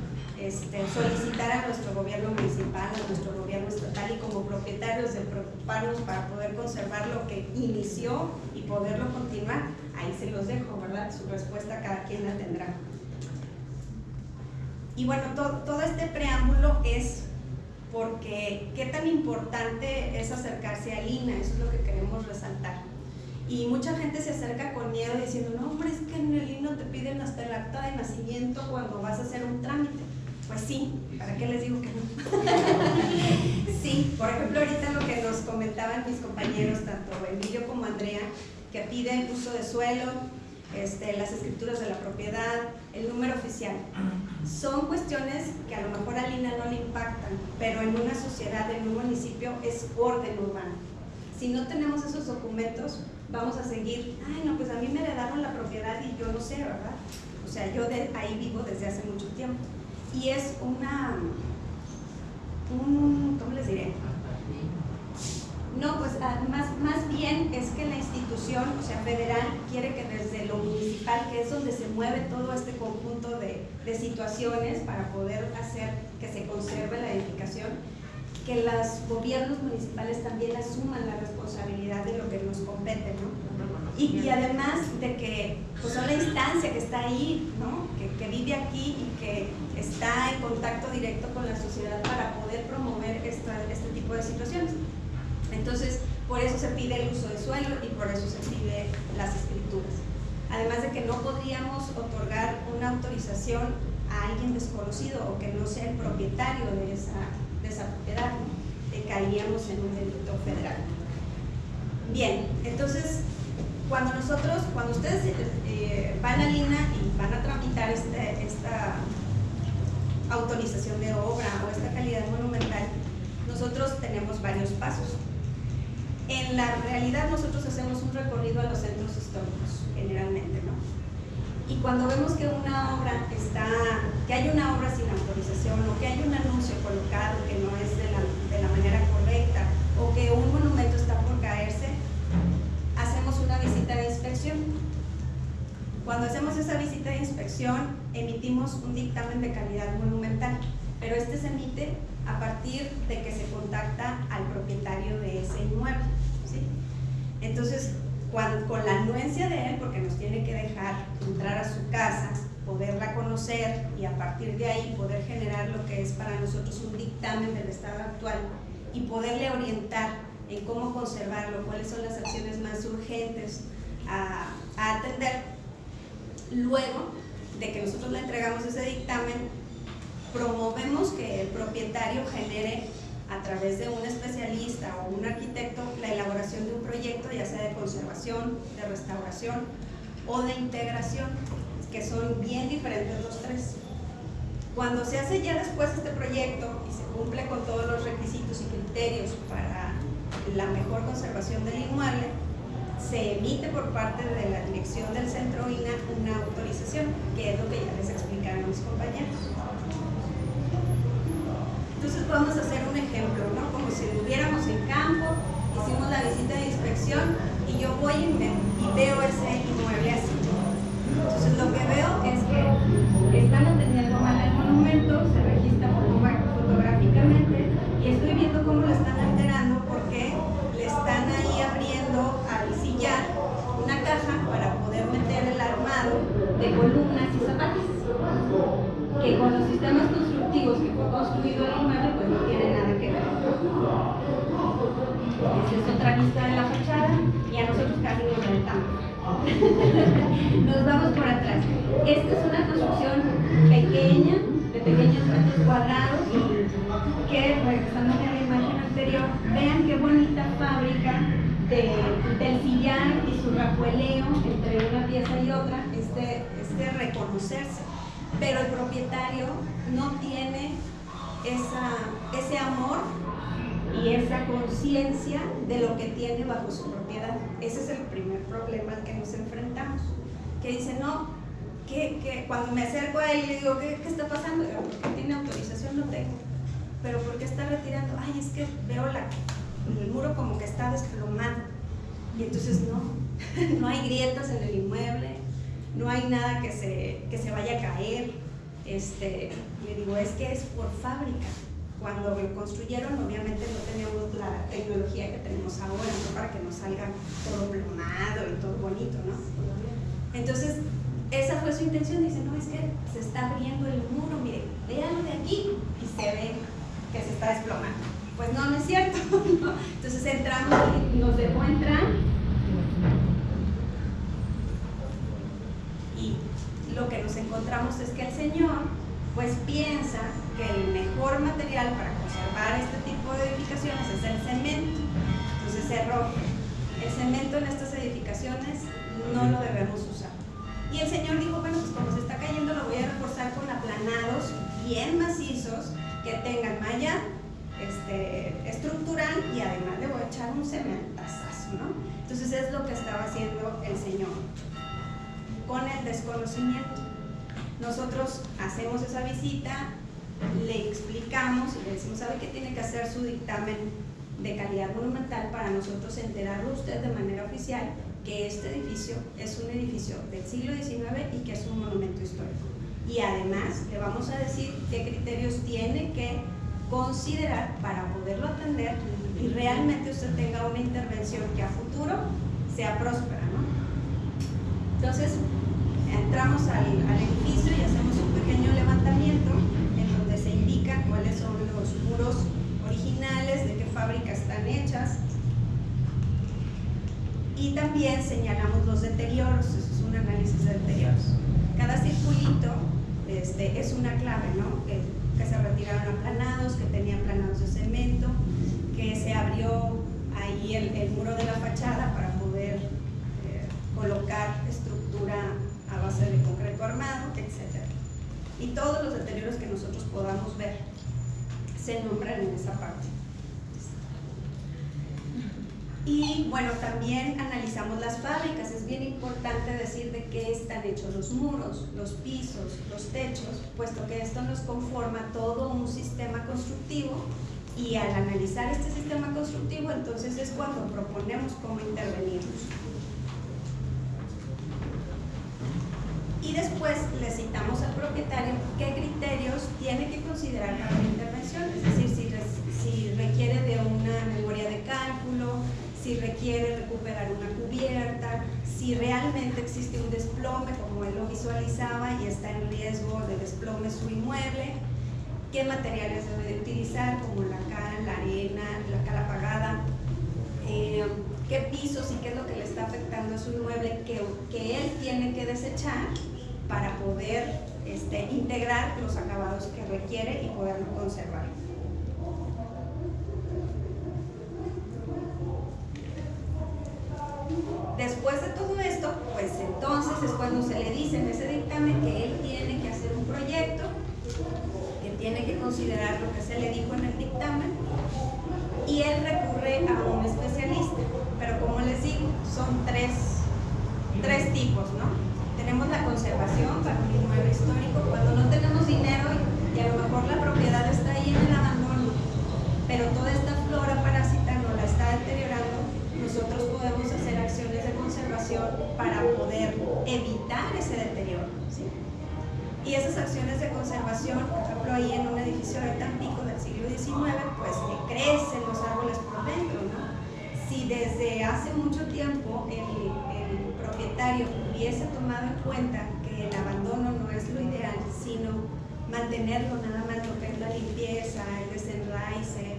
solicitar a nuestro gobierno municipal, a nuestro gobierno estatal y como propietarios de preocuparnos para poder conservar lo que inició y poderlo continuar. Ahí se los dejo, ¿verdad? Su respuesta cada quien la tendrá. Y bueno, todo este preámbulo es porque qué tan importante es acercarse al INAH, eso es lo que queremos resaltar. Y mucha gente se acerca con miedo diciendo, no hombre, es que en el INAH te piden hasta el acta de nacimiento cuando vas a hacer un trámite. Pues sí, ¿para qué les digo que no? Sí, por ejemplo, ahorita lo que nos comentaban mis compañeros, tanto Emilio como Andrea, que piden uso de suelo, las escrituras de la propiedad, el número oficial. Son cuestiones que a lo mejor al INAH no le impactan, pero en una sociedad, en un municipio, es orden urbano. Si no tenemos esos documentos, vamos a seguir, ay no, pues a mí me heredaron la propiedad y yo no sé, ¿verdad? O sea, yo ahí vivo desde hace mucho tiempo. Y es ¿cómo les diré? No, pues más bien es que la institución, o sea, federal, quiere que desde lo municipal, que es donde se mueve todo este conjunto de situaciones para poder hacer que se conserve la edificación, que los gobiernos municipales también asuman la responsabilidad de lo que nos compete, ¿no? Y además de que pues, son la instancia que está ahí, ¿no? Que vive aquí y que está en contacto directo con la sociedad para poder promover este tipo de situaciones. Entonces, por eso se pide el uso de suelo y por eso se pide las escrituras. Además de que no podríamos otorgar una autorización a alguien desconocido o que no sea el propietario de esa propiedad, ¿no? Caeríamos en un delito federal. Bien, entonces, cuando ustedes van al INAH y van a tramitar esta autorización de obra o esta calidad monumental, nosotros tenemos varios pasos. En la realidad nosotros hacemos un recorrido a los centros históricos, generalmente, ¿no? Y cuando vemos que una obra que hay una obra sin autorización o que hay un anuncio colocado que no es de la emitimos un dictamen de calidad monumental, pero este se emite a partir de que se contacta al propietario de ese inmueble, ¿sí? Entonces, con la anuencia de él, porque nos tiene que dejar entrar a su casa, poderla conocer y a partir de ahí poder generar lo que es para nosotros un dictamen del estado actual y poderle orientar en cómo conservarlo, cuáles son las acciones más urgentes a atender. Luego de que nosotros le entregamos ese dictamen, promovemos que el propietario genere a través de un especialista o un arquitecto la elaboración de un proyecto, ya sea de conservación, de restauración o de integración, que son bien diferentes los tres. Cuando se hace ya después este proyecto y se cumple con todos los requisitos y criterios para la mejor conservación del inmueble, se emite por parte de la dirección del Centro INAH una autorización, que es lo que ya les explicaron mis compañeros. Entonces vamos a hacer un ejemplo, ¿no? Como si estuviéramos en campo, hicimos la visita de inspección y yo voy y veo ese inmueble así. Entonces lo que veo es que están atendiendo mal el monumento, se registra fotográficamente y estoy viendo cómo lo están alterando porque le están ahí abriendo al sillar una caja para poder meter el armado de columnas y zapatos, que con los sistemas constructivos que fue construido el inmueble pues no tiene nada que ver. Esta es otra vista de la fachada y a nosotros casi nos rentamos. Nos vamos por atrás. Esta es una construcción pequeña, de pequeños metros cuadrados, que, regresando a la imagen anterior, vean qué bonita fábrica del sillar y su rajueleo entre una pieza y otra, este reconocerse. Pero el propietario no tiene ese amor y esa conciencia de lo que tiene bajo su propiedad. Ese es el primer problema al que nos enfrentamos, que dice, no, que cuando me acerco a él y le digo, ¿qué está pasando? Porque tiene autorización, no tengo. Pero ¿por qué está retirando? Ay, es que veo el muro como que está desplomado. Y entonces no hay grietas en el inmueble, no hay nada que se vaya a caer. Le digo, es que es por fábrica. Cuando lo construyeron, obviamente no teníamos la tecnología que tenemos ahora, ¿no? Para que nos salga todo plomado y todo bonito, ¿no? Entonces, esa fue su intención. Dice, no, es que se está abriendo el muro, mire, véanlo de aquí y se ve que se está desplomando. Pues no es cierto, ¿no? Entonces entramos y nos dejó entrar y lo que nos encontramos es que el señor pues piensa que el mejor material para conservar este tipo de edificaciones es el cemento. Entonces error. El cemento en estas edificaciones no lo debemos usar. Y el señor dijo, bueno, pues como se está cayendo lo voy a reforzar con aplanados bien macizos que tengan malla estructural y además le voy a echar un cementazazo, ¿no? Entonces es lo que estaba haciendo el señor con el desconocimiento. Nosotros hacemos esa visita, le explicamos y le decimos, ¿sabe qué tiene que hacer su dictamen de calidad monumental para nosotros enterarlo usted de manera oficial que este edificio es un edificio del siglo XIX y que es un monumento histórico? Y además le vamos a decir qué criterios tiene que considerar para poderlo atender y realmente usted tenga una intervención que a futuro sea próspera, ¿no? Entonces, entramos al edificio y hacemos un pequeño levantamiento en donde se indica cuáles son los muros originales, de qué fábrica están hechas, y también señalamos los deterioros. Eso es un análisis de deterioros. Cada circulito es una clave, ¿no? Que se retiraron aplanados, que tenían aplanados de cemento, que se abrió ahí el muro de la fachada para poder colocar estructura a base de concreto armado, etc. Y todos los deterioros que nosotros podamos ver se nombran en esa parte. Y bueno, también analizamos las fábricas. Es bien importante decir de qué están hechos los muros, los pisos, los techos, puesto que esto nos conforma todo un sistema constructivo, y al analizar este sistema constructivo entonces es cuando proponemos cómo intervenirlos. Y después le citamos al propietario qué criterios tiene que considerar para la intervención, es decir, si requiere de una memoria de cálculo, si requiere recuperar una cubierta, si realmente existe un desplome como él lo visualizaba y está en riesgo de desplome su inmueble, qué materiales debe de utilizar como la cal, la arena, la cal apagada, qué pisos y qué es lo que le está afectando a su inmueble que él tiene que desechar para poder integrar los acabados que requiere y poderlo conservar. Después de todo esto, pues entonces es cuando se le dice en ese dictamen que él tiene que hacer un proyecto, que tiene que considerar lo que se le dijo en el dictamen, y él recurre a un especialista. Pero como les digo, son tres tipos, ¿no? Tenemos la conservación para un inmueble histórico, cuando no tenemos dinero y a lo mejor la propiedad está ahí en el abandono, pero toda esta flora parásita no la está deteriorando. Nosotros podemos hacer acciones de conservación para poder evitar ese deterioro, ¿sí? Y esas acciones de conservación, por ejemplo, ahí en un edificio de Tampico del siglo XIX, pues que crecen los árboles por dentro, ¿no? Si desde hace mucho tiempo el propietario hubiese tomado en cuenta que el abandono no es lo ideal, sino mantenerlo nada más lo que es la limpieza, el desenraice,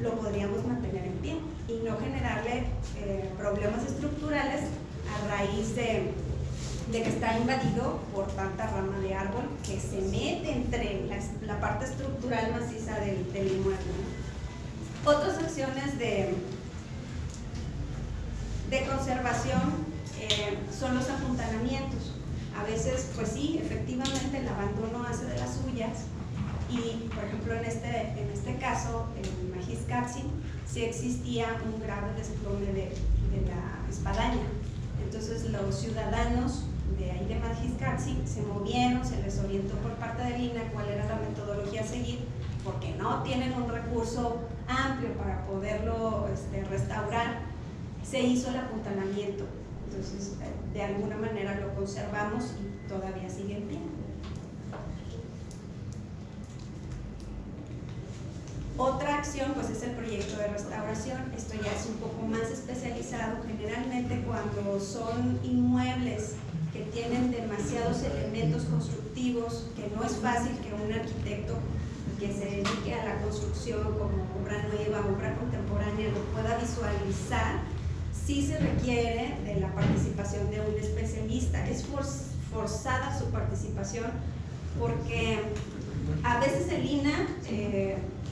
lo podríamos mantener en pie y no generarle problemas estructurales a raíz de que está invadido por tanta rama de árbol que se mete entre la parte estructural maciza del inmueble, ¿no? Otras acciones de conservación son los apuntalamientos. A veces, pues sí, efectivamente el abandono hace de las suyas. Y, por ejemplo, en este caso, en Majixcatzi, sí existía un grave desplome de la espadaña. Entonces, los ciudadanos de ahí de Majixcatzi se movieron, se les orientó por parte del INAH cuál era la metodología a seguir, porque no tienen un recurso amplio para poderlo restaurar. Se hizo el apuntalamiento. Entonces, de alguna manera lo conservamos y todavía sigue en pie. Otra acción pues es el proyecto de restauración. Esto ya es un poco más especializado, generalmente cuando son inmuebles que tienen demasiados elementos constructivos, que no es fácil que un arquitecto que se dedique a la construcción como obra nueva, obra contemporánea, lo pueda visualizar. Sí se requiere de la participación de un especialista, es forzada su participación porque a veces el INAH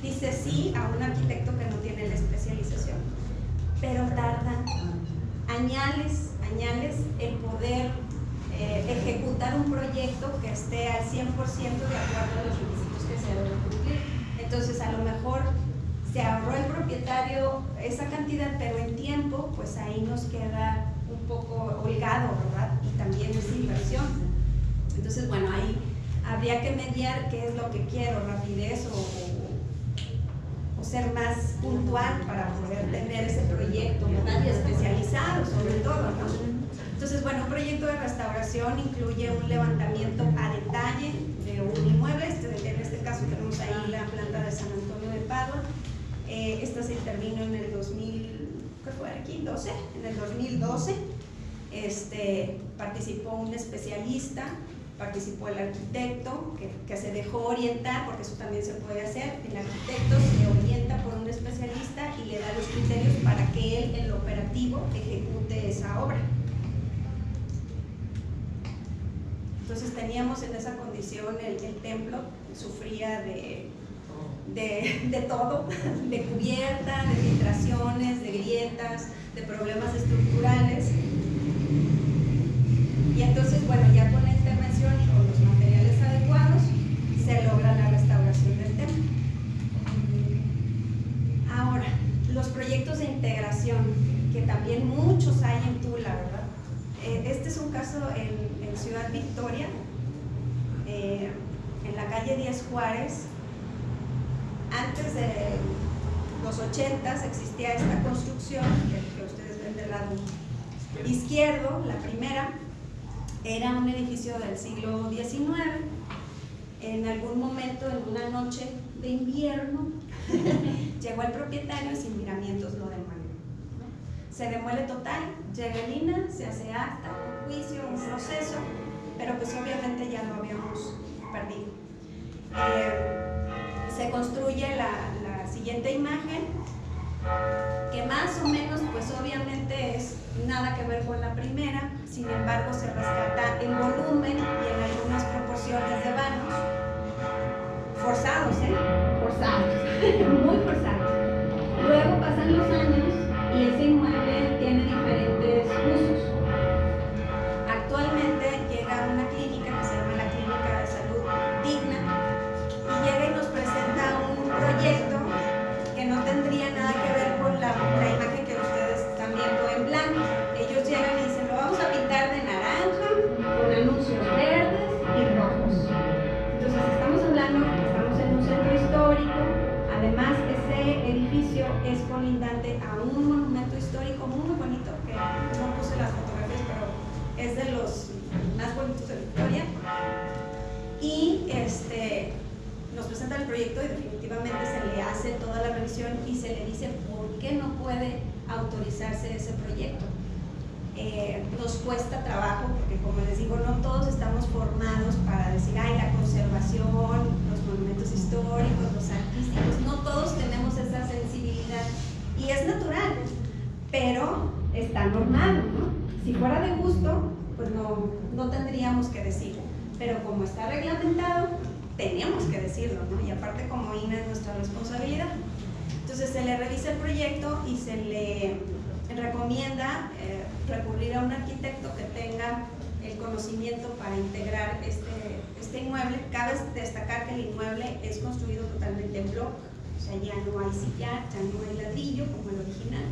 dice sí a un arquitecto que no tiene la especialización, pero tarda añales en poder ejecutar un proyecto que esté al 100% de acuerdo a los requisitos que se deben cumplir. Entonces, a lo mejor se ahorró el propietario esa cantidad, pero en tiempo, pues ahí nos queda un poco holgado, ¿verdad? Y también es inversión. Entonces, bueno, ahí habría que mediar qué es lo que quiero, rapidez o ser más puntual para poder tener ese proyecto, ¿verdad? Y especializado sobre todo, ¿no? Entonces, bueno, un proyecto de restauración incluye un levantamiento a detalle de un inmueble. En este caso tenemos ahí la planta de San Antonio de Padua. Esta se intervino en el 2000, ¿qué fue aquí? En el 2012. Participó un especialista, participó el arquitecto que se dejó orientar, porque eso también se puede hacer. El arquitecto se orienta por un especialista y le da los criterios para que él en lo operativo ejecute esa obra. Entonces teníamos en esa condición el templo, sufría de todo, de cubierta, de filtraciones, de grietas, de problemas estructurales. Y entonces, bueno, ya con la intervención y con los materiales adecuados, se logra la restauración del templo. Ahora, los proyectos de integración, que también muchos hay en Tula, ¿verdad? Este es un caso en Ciudad Victoria, en la calle 10 Juárez. Antes de los 80s existía esta construcción que ustedes ven del lado izquierdo, la primera. Era un edificio del siglo XIX. En algún momento, en una noche de invierno, llegó el propietario y sin miramientos lo demolió, ¿no? Se demuele total, llega el INAH, se hace acta, un juicio, un proceso, pero pues obviamente ya lo habíamos perdido. Se construye la siguiente imagen, que más o menos, pues obviamente es nada que ver con la primera, sin embargo se rescata en volumen y en algunas proporciones de vanos, forzados, muy forzados. Luego pasan los años y ese inmueble tiene diferentes usos. Actualmente llega una clínica que se llama la Clínica de Salud Digna y llega y nos presenta un proyecto que no tendría nada que ver con la imagen que ustedes están viendo en blanco. Ellos llegan y dicen, lo vamos a pintar de naranja con anuncios verdes y rojos. Entonces estamos hablando que estamos en un centro histórico. Además, ese edificio es colindante a un monumento histórico muy bonito, que no puse las fotografías, pero es de los más bonitos de Victoria. Y nos presentan el proyecto y definitivamente se le hace toda la revisión y se le dice por qué no puede autorizarse ese proyecto. Nos cuesta trabajo porque, como les digo, no todos estamos formados para decir, ay, la conservación, los monumentos históricos, los artísticos, no todos tenemos esa sensibilidad y es natural, pero está normado, ¿no? Si fuera de gusto, pues no tendríamos que decirlo, pero como está reglamentado, teníamos que decirlo, ¿no? Y aparte, como INAH es nuestra responsabilidad. Entonces se le revisa el proyecto y se le recomienda recurrir a un arquitecto que tenga el conocimiento para integrar este inmueble. Cabe destacar que el inmueble es construido totalmente en bloque, o sea, ya no hay sillar, ya no hay ladrillo como el original,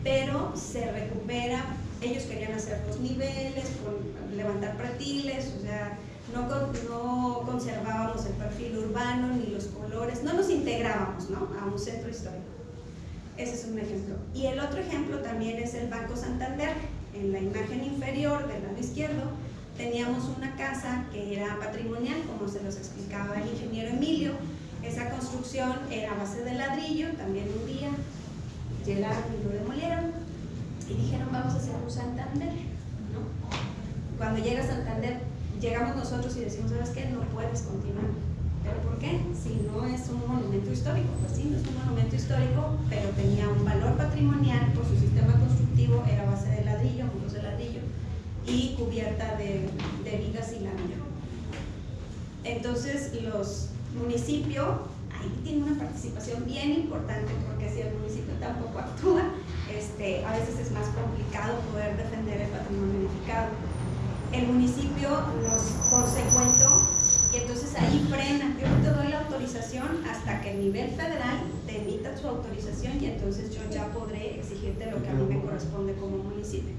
pero se recupera. Ellos querían hacer los niveles, levantar pretiles, o sea, no conservábamos el perfil urbano ni los colores, no nos integrábamos, ¿no?, a un centro histórico. Ese es un ejemplo. Y el otro ejemplo también es el Banco Santander. En la imagen inferior del lado izquierdo teníamos una casa que era patrimonial, como se los explicaba el ingeniero Emilio. Esa construcción era a base de ladrillo. También un día llegaron y lo demolieron y dijeron, vamos a hacer un Santander, ¿no? Cuando llega Santander, llegamos nosotros y decimos, ¿sabes qué? No puedes continuar. ¿Pero por qué? Si no es un monumento histórico. Pues sí, no es un monumento histórico, pero tenía un valor patrimonial por su sistema constructivo, era base de ladrillo, muros de ladrillo y cubierta de vigas y lámina. Entonces los municipios ahí tienen una participación bien importante, porque si el municipio tampoco actúa, a veces es más complicado poder defender el patrimonio edificado. El municipio nos consecuentó y entonces ahí frena. Yo no te doy la autorización hasta que el nivel federal te emita su autorización y entonces yo ya podré exigirte lo que a mí me corresponde como municipio.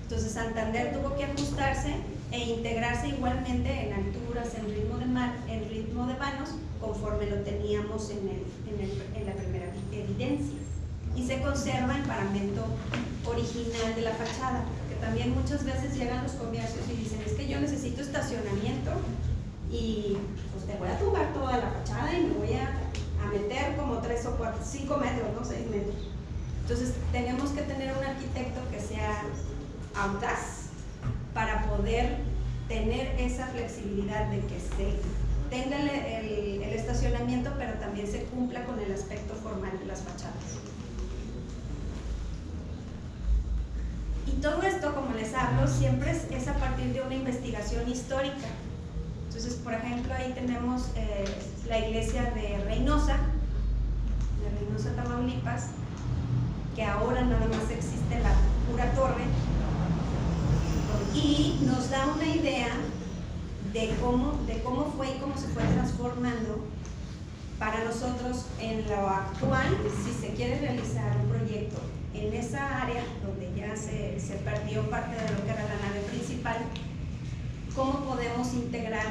Entonces Santander tuvo que ajustarse e integrarse igualmente en alturas, en ritmo de vanos, conforme lo teníamos en la primera evidencia. Y se conserva el paramento original de la fachada, porque también muchas veces llegan los comercios y dicen, es que yo necesito estacionamiento y pues te voy a tumbar toda la fachada y me voy a meter como 3 o 4, 5 metros, no 6 metros. Entonces tenemos que tener un arquitecto que sea audaz para poder tener esa flexibilidad de que se tenga el estacionamiento, pero también se cumpla con el aspecto formal de las fachadas. Y todo esto, como les hablo, siempre es a partir de una investigación histórica. Entonces, por ejemplo, ahí tenemos la iglesia de Reynosa, Tamaulipas, que ahora nada más existe la pura torre, y nos da una idea de cómo fue y cómo se fue transformando. Para nosotros, en lo actual, si se quiere realizar un proyecto en esa área donde ya se perdió parte de lo que era la nave principal, ¿cómo podemos integrar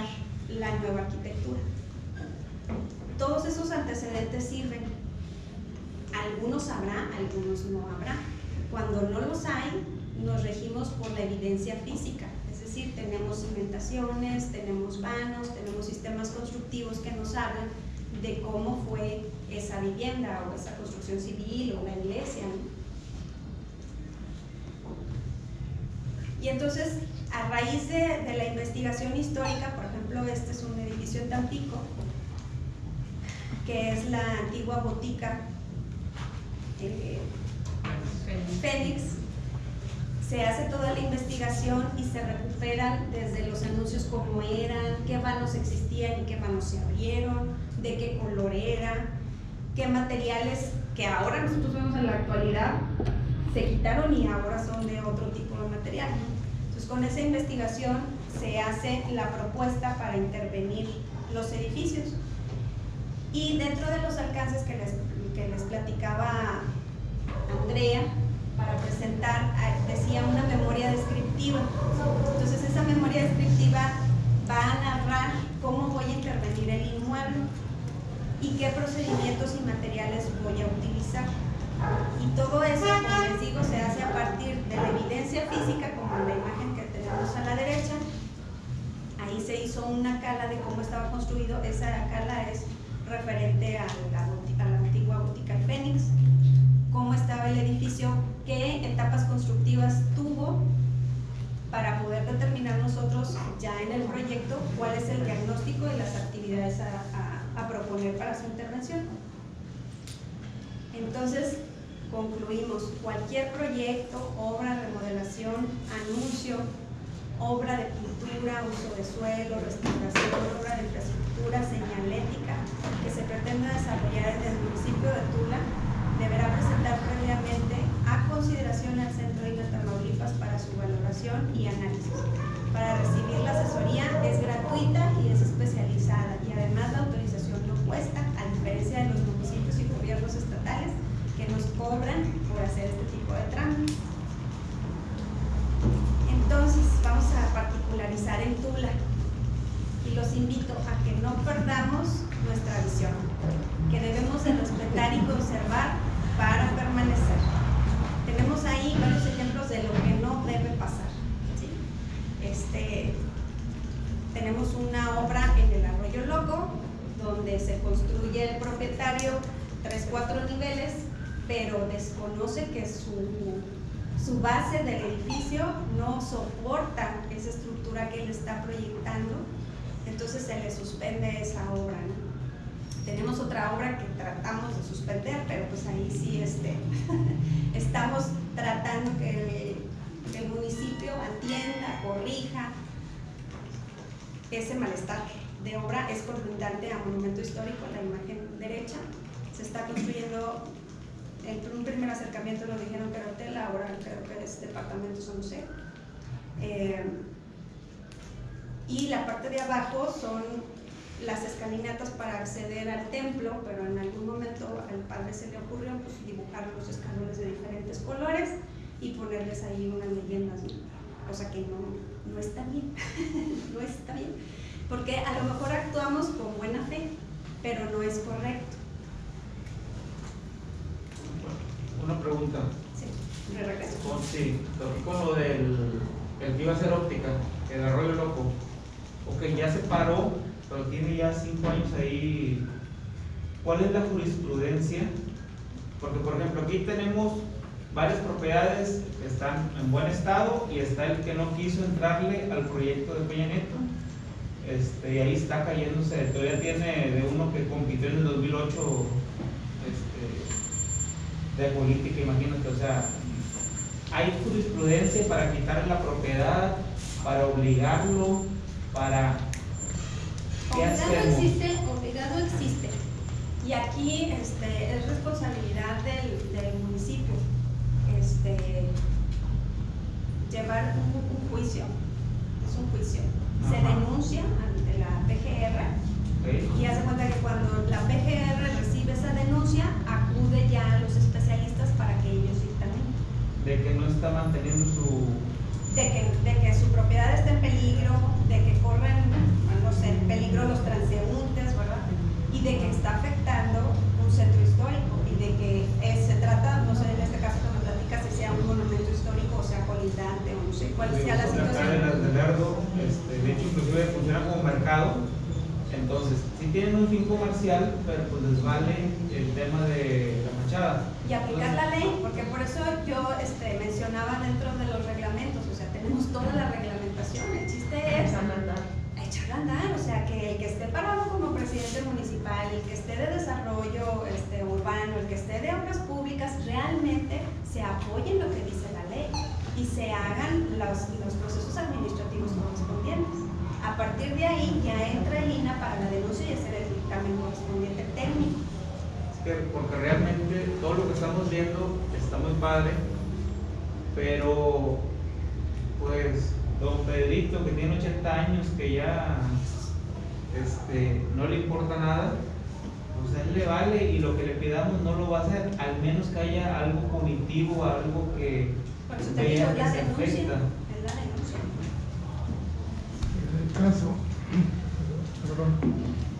la nueva arquitectura? Todos esos antecedentes sirven. Algunos habrá, algunos no habrá. Cuando no los hay, nos regimos por la evidencia física, es decir, decir, tenemos cimentaciones, tenemos vanos, tenemos sistemas constructivos que nos hablan de cómo fue esa vivienda o esa construcción civil o una iglesia, ¿no? Y entonces, a raíz de la investigación histórica, por ejemplo, este es un edificio en Tampico, que es la antigua botica Fénix. Se hace toda la investigación y se recuperan desde los anuncios cómo eran, qué vanos existían y qué vanos se abrieron, de qué color era, qué materiales que ahora nosotros vemos en la actualidad se quitaron y ahora son de otro tipo de material. Entonces, con esa investigación se hace la propuesta para intervenir los edificios. Y dentro de los alcances que les platicaba Andrea, para presentar, decía una memoria descriptiva. Entonces, esa memoria descriptiva va a narrar cómo voy a intervenir el inmueble y qué procedimientos y materiales voy a utilizar. Y todo eso, como les digo, se hace a partir de la evidencia física, como en la imagen que tenemos a la derecha. Ahí se hizo una cala de cómo estaba construido. Esa cala es referente a la antigua botica Fénix, cómo estaba el edificio, qué etapas constructivas tuvo, para poder determinar nosotros ya en el proyecto cuál es el diagnóstico y las actividades a proponer para su intervención. Entonces, concluimos: cualquier proyecto, obra, remodelación, anuncio, obra de pintura, uso de suelo, restauración, obra de infraestructura, señalética que se pretenda desarrollar en el municipio de Tula, deberá presentar previamente a consideración al Centro de Tamaulipas para su valoración y análisis. Para recibir la asesoría es gratuita y es especializada, y además la autorización no cuesta, a diferencia de los municipios y gobiernos estatales que nos cobran por hacer este tipo de trámites. Entonces, vamos a particularizar en Tula y los invito a que no perdamos nuestra visión, que debemos de respetar y conservar para permanecer. Tenemos ahí varios ejemplos de lo que no debe pasar, ¿sí? Tenemos una obra en el Arroyo Loco, donde se construye el propietario 3-4 niveles, pero desconoce que su base del edificio no soporta esa estructura que él está proyectando, entonces se le suspende esa obra, ¿no? Tenemos otra obra que tratamos de suspender, pero pues ahí sí estamos tratando que el municipio atienda, corrija ese malestar de obra. Es colindante a monumento histórico, la imagen derecha. Se está construyendo, en un primer acercamiento nos dijeron que era hotel, ahora creo que es departamentos o no sé. Y la parte de abajo son las escalinatas para acceder al templo, pero en algún momento al padre se le ocurrió pues dibujar los escalones de diferentes colores y ponerles ahí unas leyendas, ¿no? Cosa que no está bien, no está bien, porque a lo mejor actuamos con buena fe, pero no es correcto. Una pregunta. Sí, de regreso. Sí, con lo del el que iba a ser óptica, el Arroyo Loco. Ok, ya se paró, pero tiene ya 5 años ahí. ¿Cuál es la jurisprudencia? Porque, por ejemplo, aquí tenemos varias propiedades que están en buen estado y está el que no quiso entrarle al proyecto de Peña Nieto. Y ahí está cayéndose. Todavía tiene de uno que compitió en el 2008 de política, imagínate. O sea, hay jurisprudencia para quitarle la propiedad, para obligarlo, para... Obligado existe. Y aquí es responsabilidad del municipio llevar un juicio. Es un juicio. Se denuncia ante la PGR, y hace cuenta que cuando la PGR recibe esa denuncia, acude ya a los especialistas para que ellos dictaminen. De que no está manteniendo su... De que su propiedad está en peligro, de que corren, no sé, en peligro los transeúntes, ¿verdad? Y de que está afectando un centro histórico, y de que se trata, no sé, en este caso que me platicas, si sea un monumento histórico o sea colindante o no sé cuál sea la situación. Acá en el Lerdo mercado. Entonces, sí tienen un fin comercial, pero pues les vale el tema de la fachada. Y aplicar la ley, porque por eso yo mencionaba dentro de los reglamentos, o sea, tenemos toda la reglamentación, el chiste es echarla a andar, o sea, que el que esté parado como presidente municipal, el que esté de desarrollo urbano, el que esté de obras públicas, realmente se apoye en lo que dice la ley y se hagan los procesos administrativos correspondientes. A partir de ahí ya entra el INAH para la denuncia y hacer el dictamen correspondiente técnico. Porque realmente todo lo que estamos viendo está muy padre, pero pues don Pedrito, que tiene 80 años, que ya no le importa nada, pues a él le vale, y lo que le pidamos no lo va a hacer, al menos que haya algo cognitivo, algo que Por eso te digo, vea que la se denuncia, afecta. es la denuncia.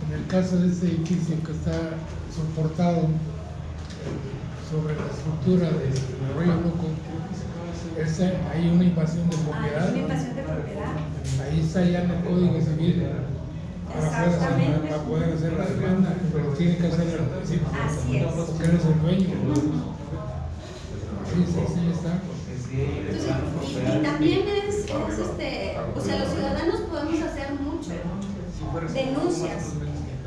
En el caso de este edificio que está soportado sobre la estructura de Arroyo Loco, hay una invasión de propiedad. Hay una invasión de propiedad. Ahí está ya en el Código Civil Exactamente. para poder hacer la demanda, pero tiene que hacer el municipio. Así es. Porque él es el dueño. Sí, está. Y también o sea, los ciudadanos podemos hacer mucho. Denuncias.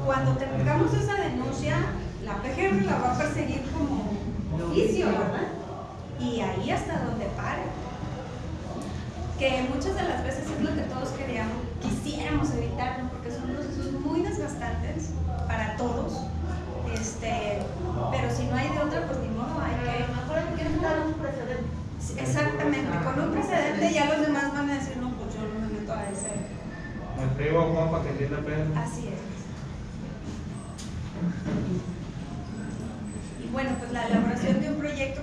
Cuando tengamos esa denuncia, la PGR la va a perseguir como oficio, ¿verdad? Y ahí hasta donde pare. Que muchas de las veces es lo que todos quisiéramos evitarlo, porque son procesos muy desgastantes para todos. Pero si no hay de otra, pues ni modo, hay que. Mejor hay que dar un precedente. Exactamente, con un precedente ya los demás van a decir, no, pues yo no me meto a ese. Me traigo a Juan para que entienda Pedro. Así es. Y bueno, pues la elaboración de un proyecto,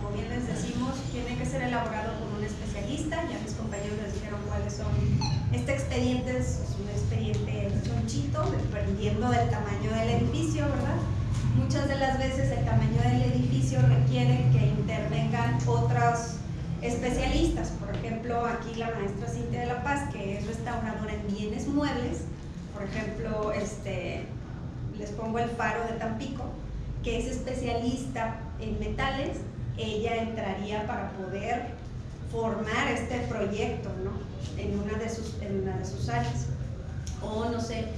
como bien les decimos, tiene que ser elaborado por un especialista. Ya mis compañeros les dijeron cuáles son. Este expediente es un expediente chonchito, dependiendo del tamaño del edificio, ¿verdad? Muchas de las veces el tamaño del edificio requiere que intervengan otros especialistas. Por ejemplo, aquí la maestra Cintia de la Paz, que es restauradora en bienes muebles. Por ejemplo, les pongo el Faro de Tampico, que es especialista en metales. Ella entraría para poder formar este proyecto, ¿no? en una de sus áreas. O no sé,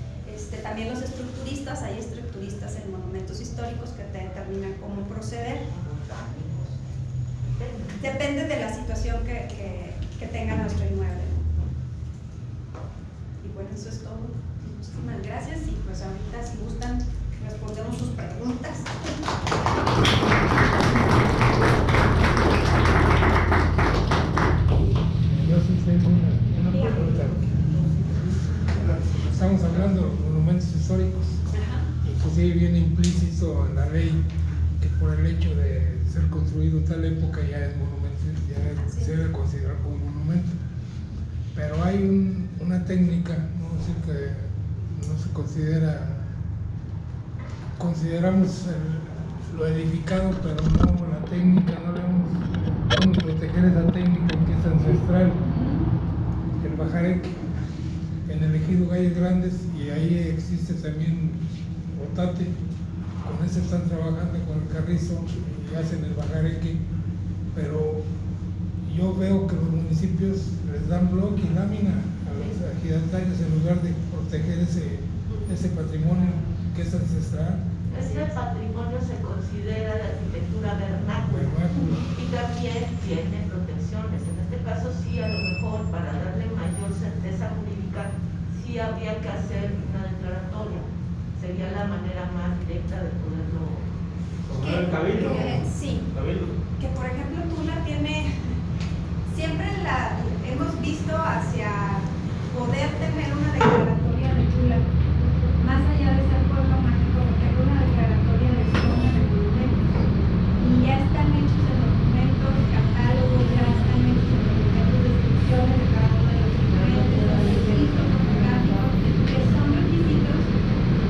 también los estructuristas, hay estructuristas en monumentos históricos que te determinan cómo proceder. Depende de la situación que tenga nuestro inmueble. Y bueno, eso es todo. Muchísimas gracias y pues ahorita si gustan respondemos sus preguntas. Yo sí tengo una pregunta. Estamos hablando de monumentos históricos. Inclusive viene implícito en la ley que por el hecho de ser construido en tal época ya es monumento, ya se debe considerar como monumento. Pero hay una técnica, no sé, que no se consideramos lo edificado, pero no la técnica, no le vamos a proteger esa técnica que es ancestral, el bajareque. En el ejido Galles Grandes, y ahí existe también Otate, con ese están trabajando con el carrizo y hacen el bajareque, pero yo veo que los municipios les dan bloque y lámina a los ejidatarios en lugar de proteger ese patrimonio que es ancestral. Ese patrimonio se considera de arquitectura vernácula y también tiene protecciones. En este caso sí, a lo mejor para darle mayor certeza jurídica, sí habría que hacer una declaratoria. Sería la manera más directa de poderlo. Como el cabildo. Sí. Cabildo. Que por ejemplo Tula tiene, siempre hemos visto hacia poder tener una declaratoria de Tula, más allá de ser pueblo mágico, tener una declaratoria de zona de monumentos. Y ya están hechos en documentos, catálogos, ya están hechos en documentos, descripciones de cada uno de los monumentos, los registros fotográficos, que son requisitos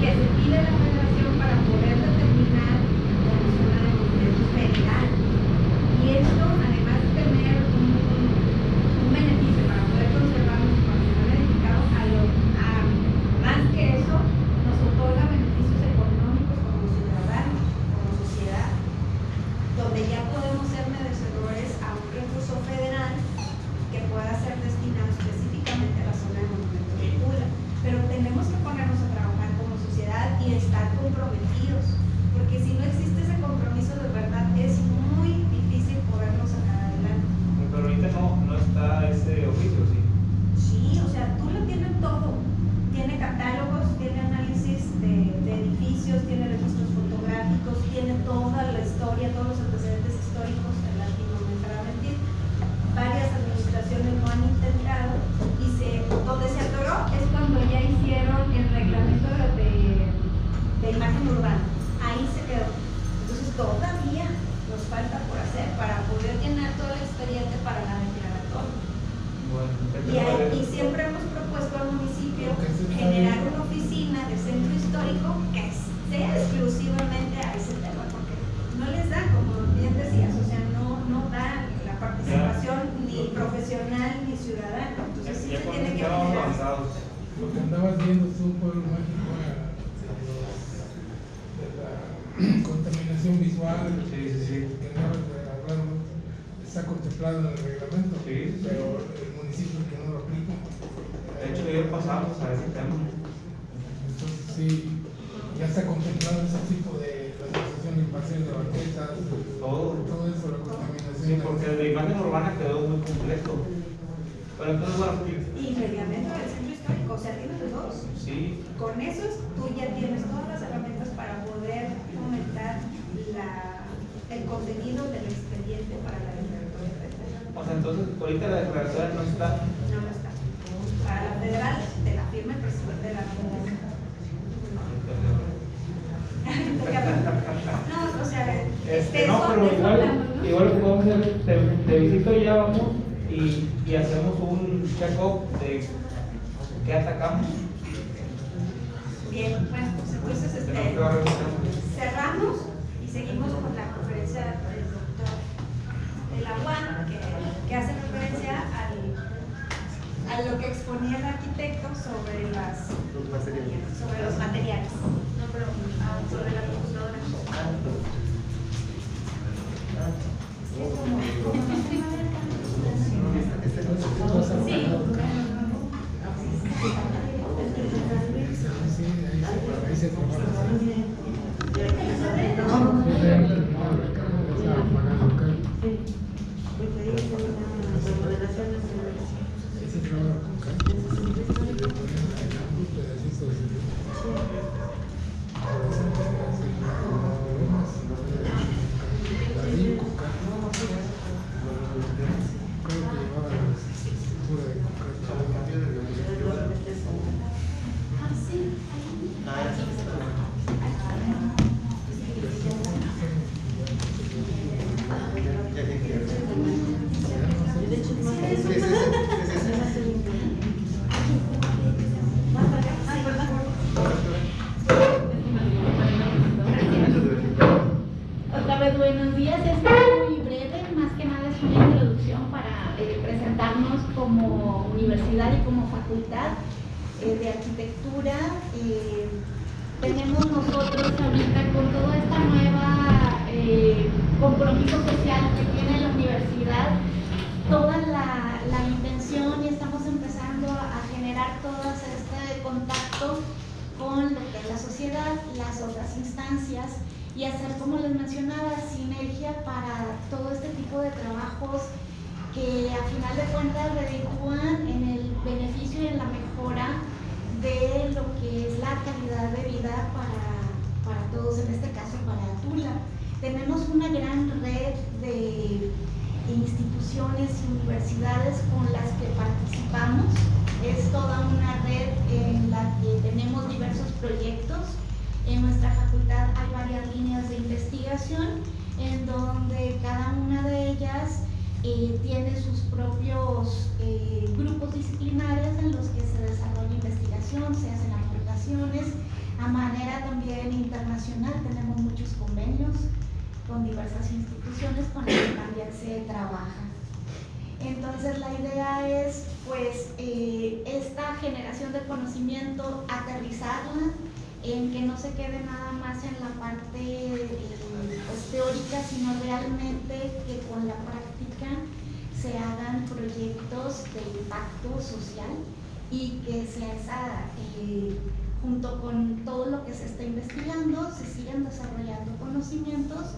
que se pide a la Federación para poder determinar como zona de monumentos federal. Y esto, además de tener un beneficio para poder conservar ponernos a trabajar como sociedad y estar comprometidos, porque si no existe ese compromiso de verdad es muy difícil podernos sacar adelante. Pero ahorita no está ese oficio, ¿sí? Sí, o sea, tú lo tienes todo. Tiene catálogos, tiene análisis de edificios, tiene registros fotográficos, tiene toda la historia, todos los antecedentes históricos de Latinoamérica. Varias administraciones lo han intentado y donde se atoró es cuando ya hicieron el reglamento de imagen urbana. Ahí se quedó. Entonces todavía nos falta por hacer para poder llenar todo el expediente para la declaratoria. Y siempre hemos propuesto al municipio generar una oficina de centro histórico que sea exclusivamente a ese tema, porque no les da, como bien decías, o sea, no da la participación ni profesional ni ciudadana. Entonces sí se tiene que generar. Lo que andabas viendo tú, Pueblo Mágico, de la contaminación visual, que andabas hablando, está contemplado en el reglamento, pero el municipio que no lo aplica. De hecho, ayer pasamos a ese tema. Entonces sí, ya está contemplado ese tipo de organización imparcial de banquetas, todo eso, la contaminación. Sí, porque la imagen urbana quedó muy completo. Pero entonces, bueno, Y reglamento del centro histórico, o sea, tienes los dos. sí. Con esos tú ya tienes todas las herramientas para poder fomentar el contenido del expediente para la declaratoria federal. O sea, entonces, ahorita la declaratoria no está. No lo está. Para la federal te la firma el presidente de la República. No, o sea, No, pero igual lo que podemos hacer, te visito y ya vamos y hacemos un check-up de qué atacamos. Bien, bueno, pues entonces cerramos y seguimos con la conferencia del doctor de la UAM, que hace referencia a lo que exponía el arquitecto sobre los materiales. No, pero sobre la computadora. Ahí se trabaja. Otra vez buenos días, es muy breve, más que nada es una introducción para presentarnos como universidad y como facultad de arquitectura. Tenemos nosotros ahorita con toda esta nueva compromiso social que tiene la universidad, toda la intención, y estamos empezando a generar todo este contacto con lo que es la sociedad, las otras instancias, y hacer, como les mencionaba, sinergia para todo este tipo de trabajos que a final de cuentas reditúan en el beneficio y en la mejora de lo que es la calidad de vida para todos, en este caso para Tula. Tenemos una gran red de instituciones y universidades con las que participamos. Es toda una red en la que tenemos diversos proyectos. En nuestra facultad hay varias líneas de investigación en donde cada una de ellas tiene sus propios grupos disciplinarios en los que se desarrolla investigación, se hacen aportaciones. A manera también internacional tenemos muchos convenios con diversas instituciones con las que también se trabaja. Entonces la idea es, pues, esta generación de conocimiento, aterrizarla en que no se quede nada más en la parte pues, teórica, sino realmente que con la práctica se hagan proyectos de impacto social y que sea esa fondo se siguen desarrollando conocimientos,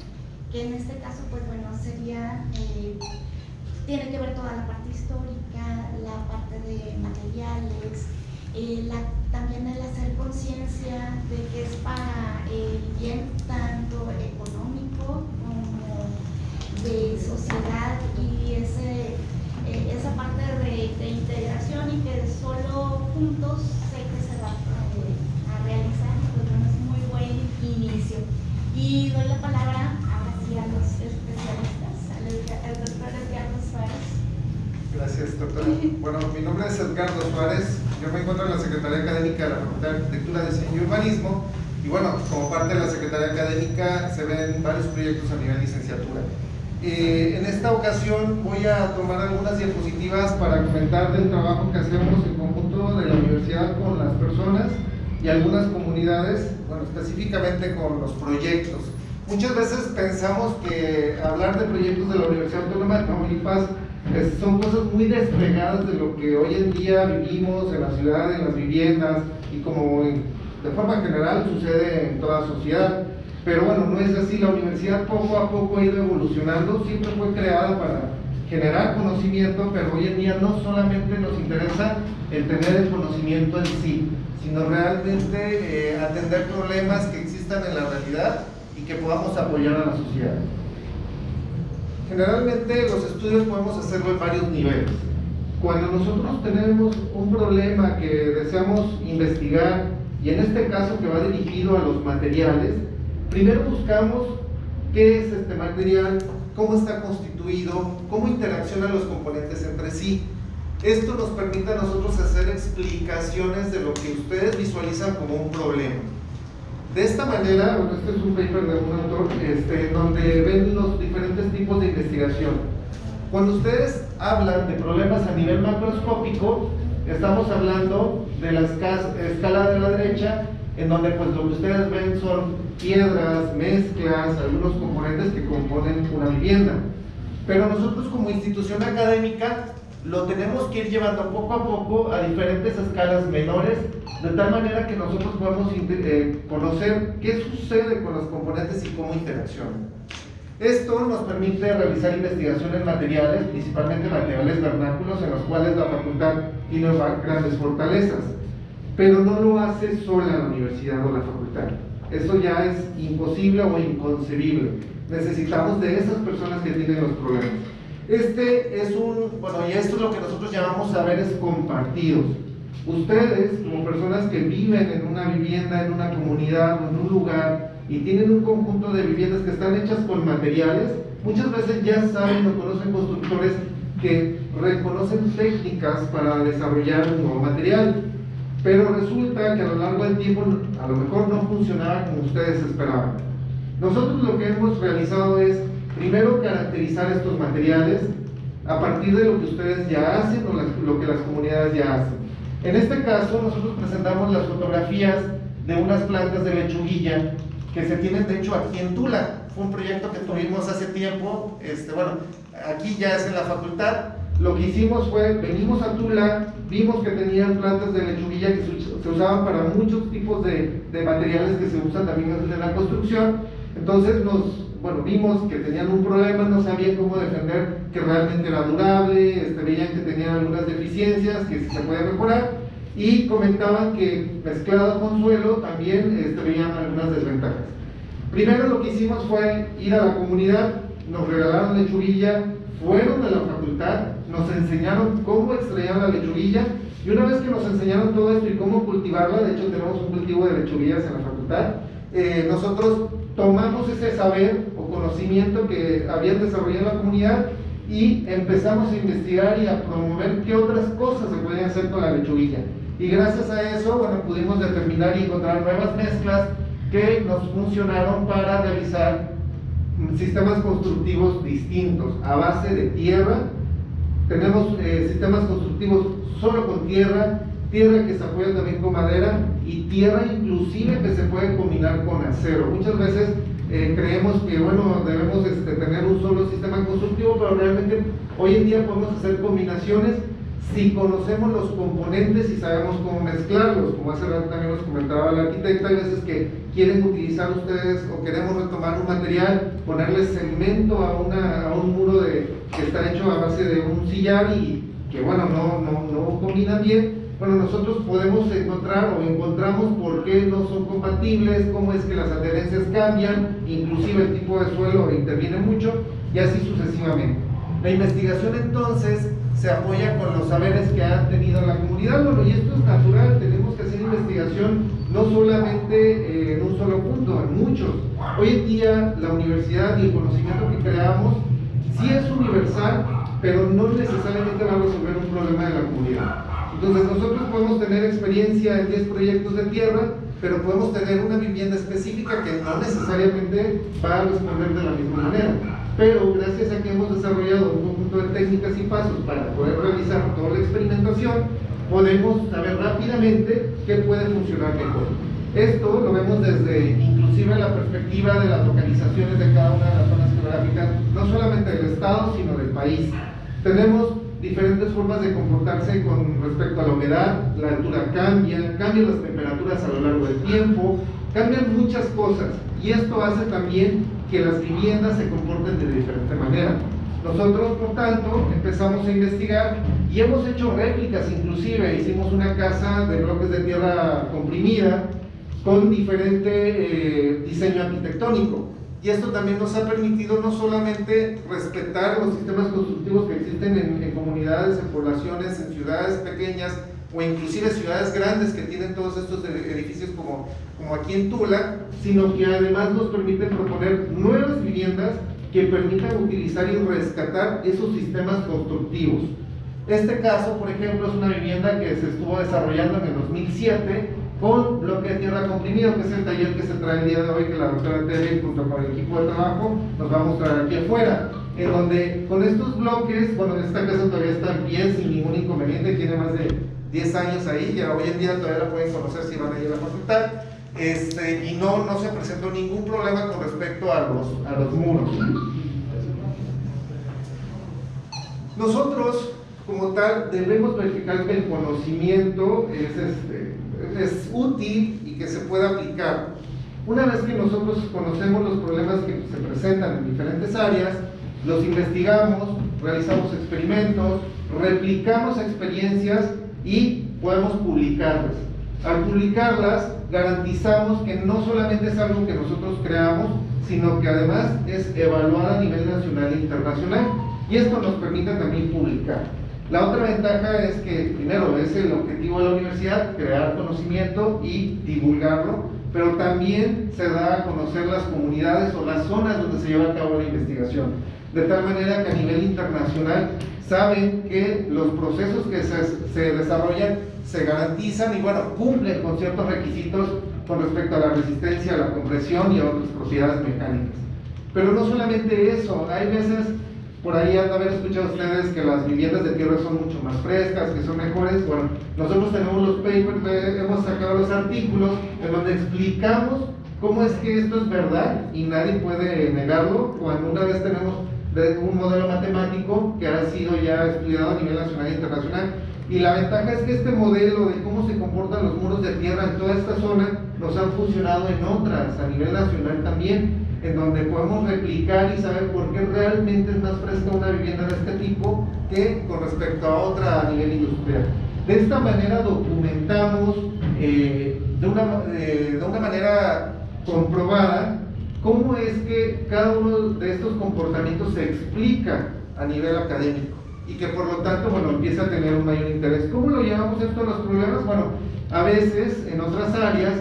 que en este caso, pues bueno, sería, tiene que ver toda la parte histórica, la parte de materiales, también el hacer conciencia de que es para el bien tanto económico como de sociedad, y esa parte de integración, y que solo juntos sé que se va a realizar, pues bueno, es muy buen inicio. Y doy la palabra ahora sí a los especialistas, al doctor Edgardo Suárez. Gracias, doctora. Bueno, mi nombre es Edgardo Suárez, yo me encuentro en la Secretaría Académica de la Facultad de Arquitectura, Diseño y Urbanismo, y bueno, como parte de la Secretaría Académica se ven varios proyectos a nivel licenciatura. En esta ocasión voy a tomar algunas diapositivas para comentar del trabajo que hacemos en conjunto de la universidad con las personas y algunas comunidades, bueno, específicamente con los proyectos. Muchas veces pensamos que hablar de proyectos de la Universidad Autónoma de Tamaulipas son cosas muy despegadas de lo que hoy en día vivimos en la ciudad, en las viviendas, y como de forma general sucede en toda sociedad. Pero bueno, no es así. La universidad poco a poco ha ido evolucionando, siempre fue creada para generar conocimiento, pero hoy en día no solamente nos interesa el tener el conocimiento en sí, sino realmente atender problemas que existan en la realidad y que podamos apoyar a la sociedad. Generalmente los estudios podemos hacerlo en varios niveles. Cuando nosotros tenemos un problema que deseamos investigar, y en este caso que va dirigido a los materiales, primero buscamos qué es este material, cómo está constituido, cómo interaccionan los componentes entre sí. Esto nos permite a nosotros hacer explicaciones de lo que ustedes visualizan como un problema. De esta manera, bueno, este es un paper de un autor, donde ven los diferentes tipos de investigación. Cuando ustedes hablan de problemas a nivel macroscópico, estamos hablando de la escala de la derecha, en donde pues lo que ustedes ven son piedras, mezclas, algunos componentes que componen una vivienda. Pero nosotros como institución académica lo tenemos que ir llevando poco a poco a diferentes escalas menores, de tal manera que nosotros podamos conocer qué sucede con los componentes y cómo interaccionan. Esto nos permite realizar investigación en materiales, principalmente materiales vernáculos, en los cuales la facultad tiene grandes fortalezas, pero no lo hace sola la universidad o la facultad. Eso ya es imposible o inconcebible. Necesitamos de esas personas que tienen los problemas. Y esto es lo que nosotros llamamos saberes compartidos. Ustedes, como personas que viven en una vivienda, en una comunidad o en un lugar, y tienen un conjunto de viviendas que están hechas con materiales, muchas veces ya saben o conocen constructores que reconocen técnicas para desarrollar un nuevo material, pero resulta que a lo largo del tiempo a lo mejor no funcionaba como ustedes esperaban. Nosotros lo que hemos realizado es primero caracterizar estos materiales a partir de lo que ustedes ya hacen o lo que las comunidades ya hacen. En este caso nosotros presentamos las fotografías de unas plantas de lechuguilla que se tienen de hecho aquí en Tula. Fue un proyecto que tuvimos hace tiempo, aquí ya es en la facultad. Lo que hicimos fue, venimos a Tula, vimos que tenían plantas de lechuguilla que se usaban para muchos tipos de materiales que se usan también en la construcción. Entonces vimos que tenían un problema, no sabían cómo defender que realmente era durable, veían que tenían algunas deficiencias que se pueden mejorar, y comentaban que mezclado con suelo también veían algunas desventajas. Primero lo que hicimos fue ir a la comunidad, nos regalaron lechuguilla, fueron de la facultad, nos enseñaron cómo extraían la lechuguilla, y una vez que nos enseñaron todo esto y cómo cultivarla, de hecho tenemos un cultivo de lechuguillas en la facultad, nosotros tomamos ese saber o conocimiento que habían desarrollado en la comunidad y empezamos a investigar y a promover qué otras cosas se podían hacer con la lechuguilla. Y gracias a eso, pudimos determinar y encontrar nuevas mezclas que nos funcionaron para realizar sistemas constructivos distintos a base de tierra. Tenemos sistemas constructivos solo con tierra que se apoya también con madera, y tierra inclusive que se puede combinar con acero. Muchas veces creemos que debemos tener un solo sistema constructivo, pero realmente hoy en día podemos hacer combinaciones si conocemos los componentes y sabemos cómo mezclarlos. Como hace rato también nos comentaba la arquitecta, hay veces que quieren utilizar ustedes o queremos retomar un material, ponerle cemento a un muro que está hecho a base de un sillar y que bueno, no combina bien. Bueno, nosotros podemos encontrar o encontramos por qué no son compatibles, cómo es que las adherencias cambian, inclusive el tipo de suelo interviene mucho y así sucesivamente. La investigación entonces se apoya con los saberes que ha tenido la comunidad. Bueno, y esto es natural, tenemos que hacer investigación no solamente en un solo punto, en muchos. Hoy en día la universidad y el conocimiento que creamos sí es universal, pero no necesariamente va a resolver un problema de la comunidad. Entonces nosotros podemos tener experiencia en 10 proyectos de tierra, pero podemos tener una vivienda específica que no necesariamente va a responder de la misma manera. Pero gracias a que hemos desarrollado un conjunto de técnicas y pasos para poder realizar toda la experimentación, podemos saber rápidamente qué puede funcionar mejor. Esto lo vemos desde inclusive la perspectiva de las localizaciones de cada una de las zonas geográficas, no solamente del estado, sino del país. Tenemos diferentes formas de comportarse con respecto a la humedad, la altura cambian las temperaturas a lo largo del tiempo, cambian muchas cosas y esto hace también que las viviendas se comporten de diferente manera. Nosotros, por tanto, empezamos a investigar y hemos hecho réplicas, inclusive hicimos una casa de bloques de tierra comprimida con diferente diseño arquitectónico. Y esto también nos ha permitido no solamente respetar los sistemas constructivos que existen en comunidades, en poblaciones, en ciudades pequeñas o inclusive ciudades grandes que tienen todos estos edificios como aquí en Tula, sino que además nos permiten proponer nuevas viviendas que permitan utilizar y rescatar esos sistemas constructivos. Este caso, por ejemplo, es una vivienda que se estuvo desarrollando en el 2007 con bloque de tierra comprimido, que es el taller que se trae el día de hoy, que la doctora Tere junto con el equipo de trabajo nos va a mostrar aquí afuera, en donde con estos bloques, bueno, esta casa todavía está en pie sin ningún inconveniente, tiene más de 10 años ahí, ya hoy en día todavía la pueden conocer si van a ir a la facultad, y no se presentó ningún problema con respecto a los muros. Nosotros, como tal, debemos verificar que el conocimiento es útil y que se pueda aplicar. Una vez que nosotros conocemos los problemas que se presentan en diferentes áreas, los investigamos, realizamos experimentos, replicamos experiencias y podemos publicarlas. Al publicarlas, garantizamos que no solamente es algo que nosotros creamos, sino que además es evaluado a nivel nacional e internacional, y esto nos permite también publicar. La otra ventaja es que, primero, es el objetivo de la universidad, crear conocimiento y divulgarlo, pero también se da a conocer las comunidades o las zonas donde se lleva a cabo la investigación, de tal manera que a nivel internacional saben que los procesos que se desarrollan se garantizan y bueno, cumplen con ciertos requisitos con respecto a la resistencia, a la compresión y a otras propiedades mecánicas. Pero no solamente eso, hay veces, por ahí han de haber escuchado ustedes que las viviendas de tierra son mucho más frescas, que son mejores. Bueno, nosotros tenemos los papers, hemos sacado los artículos en donde explicamos cómo es que esto es verdad y nadie puede negarlo. Cuando una vez tenemos un modelo matemático que ha sido ya estudiado a nivel nacional e internacional, y la ventaja es que este modelo de cómo se comportan los muros de tierra en toda esta zona nos han funcionado en otras, a nivel nacional también, en donde podemos replicar y saber por qué realmente es más fresca una vivienda de este tipo que con respecto a otra a nivel industrial. De esta manera documentamos de una manera comprobada cómo es que cada uno de estos comportamientos se explica a nivel académico y que por lo tanto, bueno, empieza a tener un mayor interés. ¿Cómo lo llevamos esto a los problemas? Bueno, a veces en otras áreas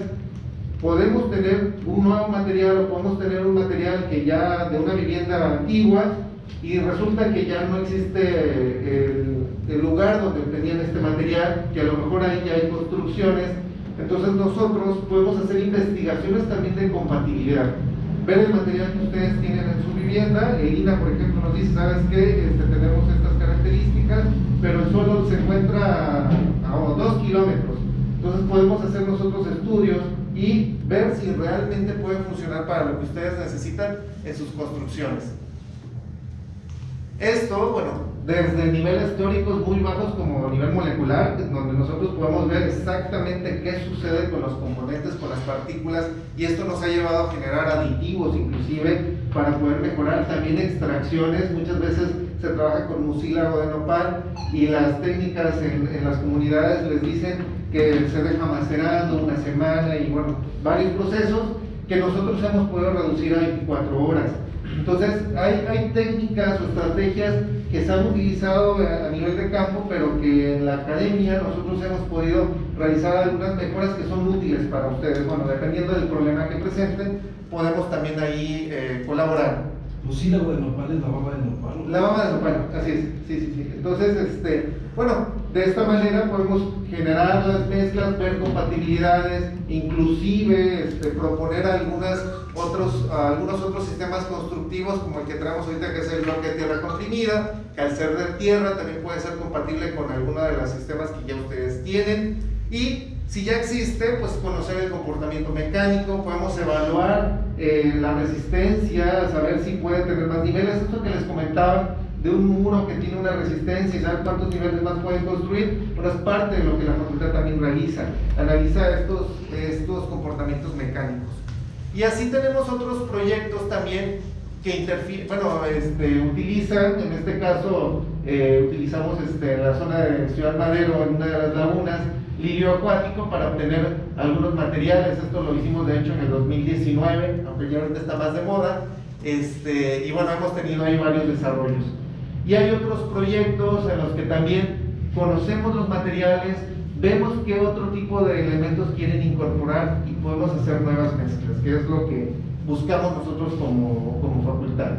podemos tener un nuevo material o podemos tener un material que ya de una vivienda antigua y resulta que ya no existe el lugar donde obtenían este material, que a lo mejor ahí ya hay construcciones. Entonces nosotros podemos hacer investigaciones también de compatibilidad, ver el material que ustedes tienen en su vivienda. Elina, por ejemplo, nos dice, ¿sabes qué? Tenemos estas características, pero el suelo se encuentra a 2 kilómetros. Entonces podemos hacer nosotros estudios y ver si realmente puede funcionar para lo que ustedes necesitan en sus construcciones. Esto, bueno, desde niveles teóricos muy bajos como nivel molecular, donde nosotros podemos ver exactamente qué sucede con los componentes, con las partículas, y esto nos ha llevado a generar aditivos inclusive para poder mejorar también extracciones. Muchas veces se trabaja con mucílago de nopal y las técnicas en las comunidades les dicen que se deja macerando una semana y bueno, varios procesos que nosotros hemos podido reducir a 24 horas. Entonces hay técnicas o estrategias que se han utilizado a nivel de campo, pero que en la academia nosotros hemos podido realizar algunas mejoras que son útiles para ustedes. Bueno, dependiendo del problema que presenten, podemos también ahí colaborar. ¿Mucílago de nopal es la baba de nopal? La baba de nopal, así es, sí. Entonces, bueno, de esta manera podemos generar las mezclas, ver compatibilidades, inclusive proponer algunos otros sistemas constructivos, como el que tenemos ahorita, que es el bloque de tierra comprimida, que al ser de tierra también puede ser compatible con alguno de los sistemas que ya ustedes tienen. Y si ya existe, pues conocer el comportamiento mecánico, podemos evaluar la resistencia, saber si puede tener más niveles. Esto que les comentaba de un muro que tiene una resistencia y saber cuántos niveles más pueden construir, bueno, es parte de lo que la facultad también realiza, analiza estos comportamientos mecánicos. Y así tenemos otros proyectos también que interfieren, bueno, utilizan, en este caso utilizamos en la zona de Ciudad Madero, en una de las lagunas, lirio acuático para obtener algunos materiales. Esto lo hicimos de hecho en el 2019, aunque ya ahorita está más de moda, y bueno, hemos tenido ahí varios desarrollos. Y hay otros proyectos en los que también conocemos los materiales, vemos qué otro tipo de elementos quieren incorporar y podemos hacer nuevas mezclas, que es lo que buscamos nosotros como facultad.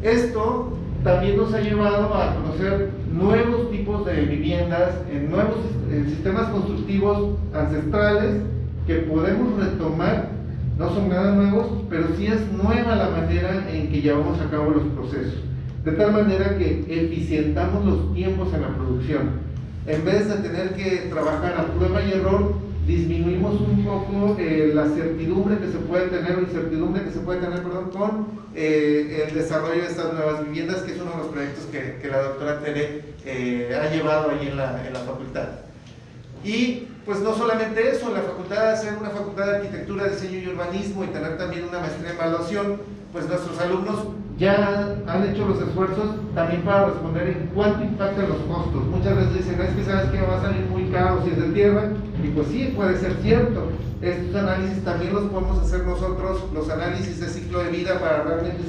Esto también nos ha llevado a conocer nuevos tipos de viviendas, en nuevos sistemas constructivos ancestrales que podemos retomar. No son nada nuevos, pero sí es nueva la manera en que llevamos a cabo los procesos, de tal manera que eficientamos los tiempos en la producción. En vez de tener que trabajar a prueba y error, disminuimos un poco la certidumbre que se puede tener, con el desarrollo de estas nuevas viviendas, que es uno de los proyectos que la doctora Tere ha llevado ahí en la facultad. Y pues no solamente eso, la facultad, de ser una facultad de arquitectura, diseño y urbanismo y tener también una maestría en evaluación, pues nuestros alumnos ya han hecho los esfuerzos también para responder en cuánto impactan los costos. Muchas veces dicen, es que sabes que va a salir muy caro si es de tierra, y pues sí, puede ser cierto. Estos análisis también los podemos hacer nosotros, los análisis de ciclo de vida, para realmente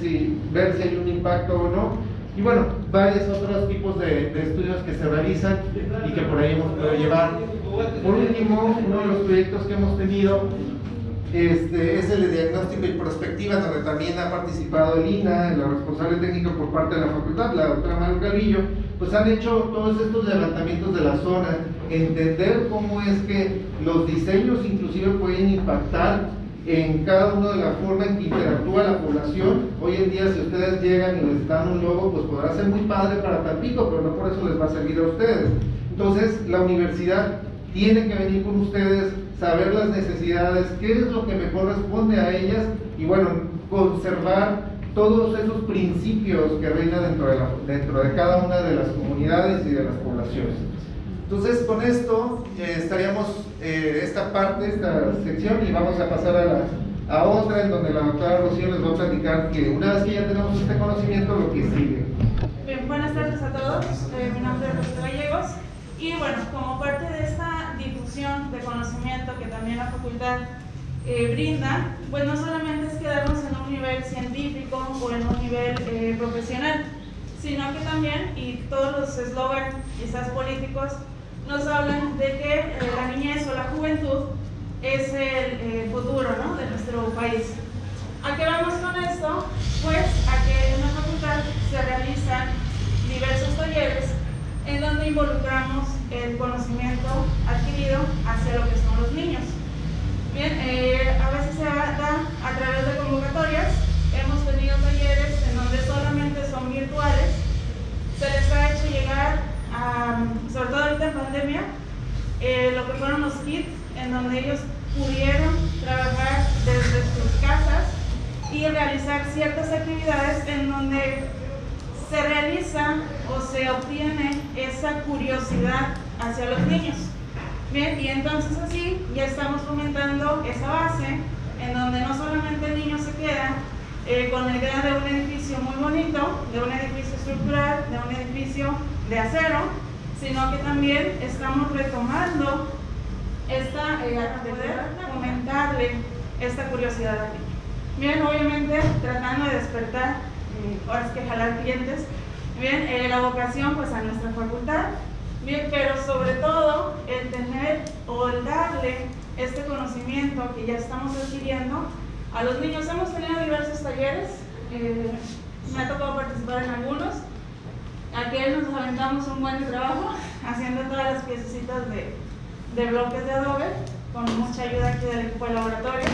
ver si hay un impacto o no. Y bueno, varios otros tipos de estudios que se realizan y que por ahí hemos podido llevar. Por último, uno de los proyectos que hemos tenido es el de diagnóstico y prospectiva, donde también ha participado el INA, la responsable técnica por parte de la facultad, la doctora Mario Calvillo. Pues han hecho todos estos levantamientos de la zona, entender cómo es que los diseños inclusive pueden impactar en cada uno de la forma en que interactúa la población. Hoy en día, si ustedes llegan y les dan un logo, pues podrá ser muy padre para Tampico, pero no por eso les va a servir a ustedes. Entonces, la universidad tiene que venir con ustedes, saber las necesidades, qué es lo que mejor responde a ellas, y bueno, conservar todos esos principios que reinan dentro de cada una de las comunidades y de las poblaciones. Entonces, con esto estaríamos esta sección, y vamos a pasar a otra, en donde la doctora Rocío les va a platicar que una vez que ya tenemos este conocimiento, lo que sigue. Bien, buenas tardes a todos. Mi nombre es Rocío Gallegos, y bueno, como parte de esta difusión de conocimiento que también la facultad brinda, pues no solamente es quedarnos en un nivel científico o en un nivel profesional, sino que también, y todos los eslogans quizás políticos nos hablan de que la niñez o la juventud es el futuro, ¿no?, de nuestro país. ¿A qué vamos con esto? Pues a que en la facultad se realizan diversos talleres en donde involucramos el conocimiento adquirido hacia lo que son los niños. Bien, a veces se da a través de convocatorias. Hemos tenido talleres en donde solamente son virtuales. Se les ha hecho llegar, sobre todo ahorita en pandemia, lo que fueron los kits, en donde ellos pudieron trabajar desde sus casas y realizar ciertas actividades en donde se realiza o se obtiene esa curiosidad hacia los niños. Bien, y entonces así ya estamos fomentando esa base en donde no solamente el niño se queda con la idea de un edificio muy bonito, de un edificio estructural, de un edificio de acero, sino que también estamos retomando esta, para poder fomentarle esta curiosidad al niño. Bien, obviamente tratando de despertar, ahora es que jalar clientes, bien, la vocación pues a nuestra facultad, bien, pero sobre todo el tener o el darle este conocimiento que ya estamos adquiriendo a los niños. Hemos tenido diversos talleres, me ha tocado participar en algunos. Aquel nos aventamos un buen trabajo haciendo todas las piececitas de bloques de adobe con mucha ayuda aquí del equipo de laboratorio.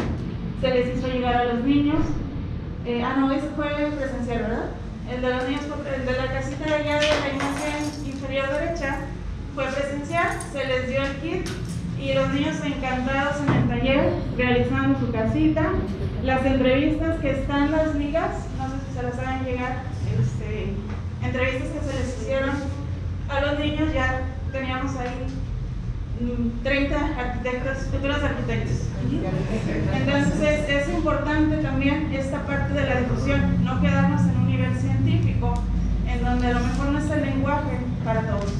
Se les hizo llegar a los niños. No, ese fue presencial, ¿verdad? El de los niños, el de la casita de allá de la imagen inferior derecha fue presencial, se les dio el kit y los niños encantados en el taller realizando su casita. Las entrevistas que están las ligas, no sé si se las hagan llegar, entrevistas que se les hicieron a los niños, ya teníamos ahí 30 arquitectos, futuros arquitectos. Entonces es importante también esta parte de la difusión, no quedarnos en un nivel científico, en donde a lo mejor no es el lenguaje para todos.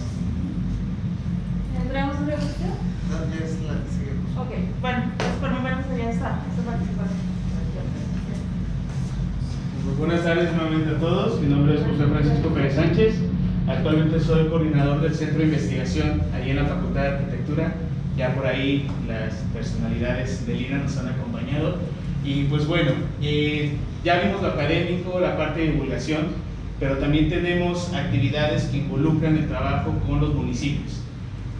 ¿Entramos en discusión? No, ya es la que seguimos. Ok, bueno, pues por mi parte ya está, esta participación. Pues buenas tardes nuevamente a todos, mi nombre es José Francisco Pérez Sánchez, actualmente soy coordinador del Centro de Investigación allí en la Facultad de Arquitectura, ya por ahí las personalidades del INA nos han acompañado y pues bueno, ya vimos lo académico, la parte de divulgación, pero también tenemos actividades que involucran el trabajo con los municipios.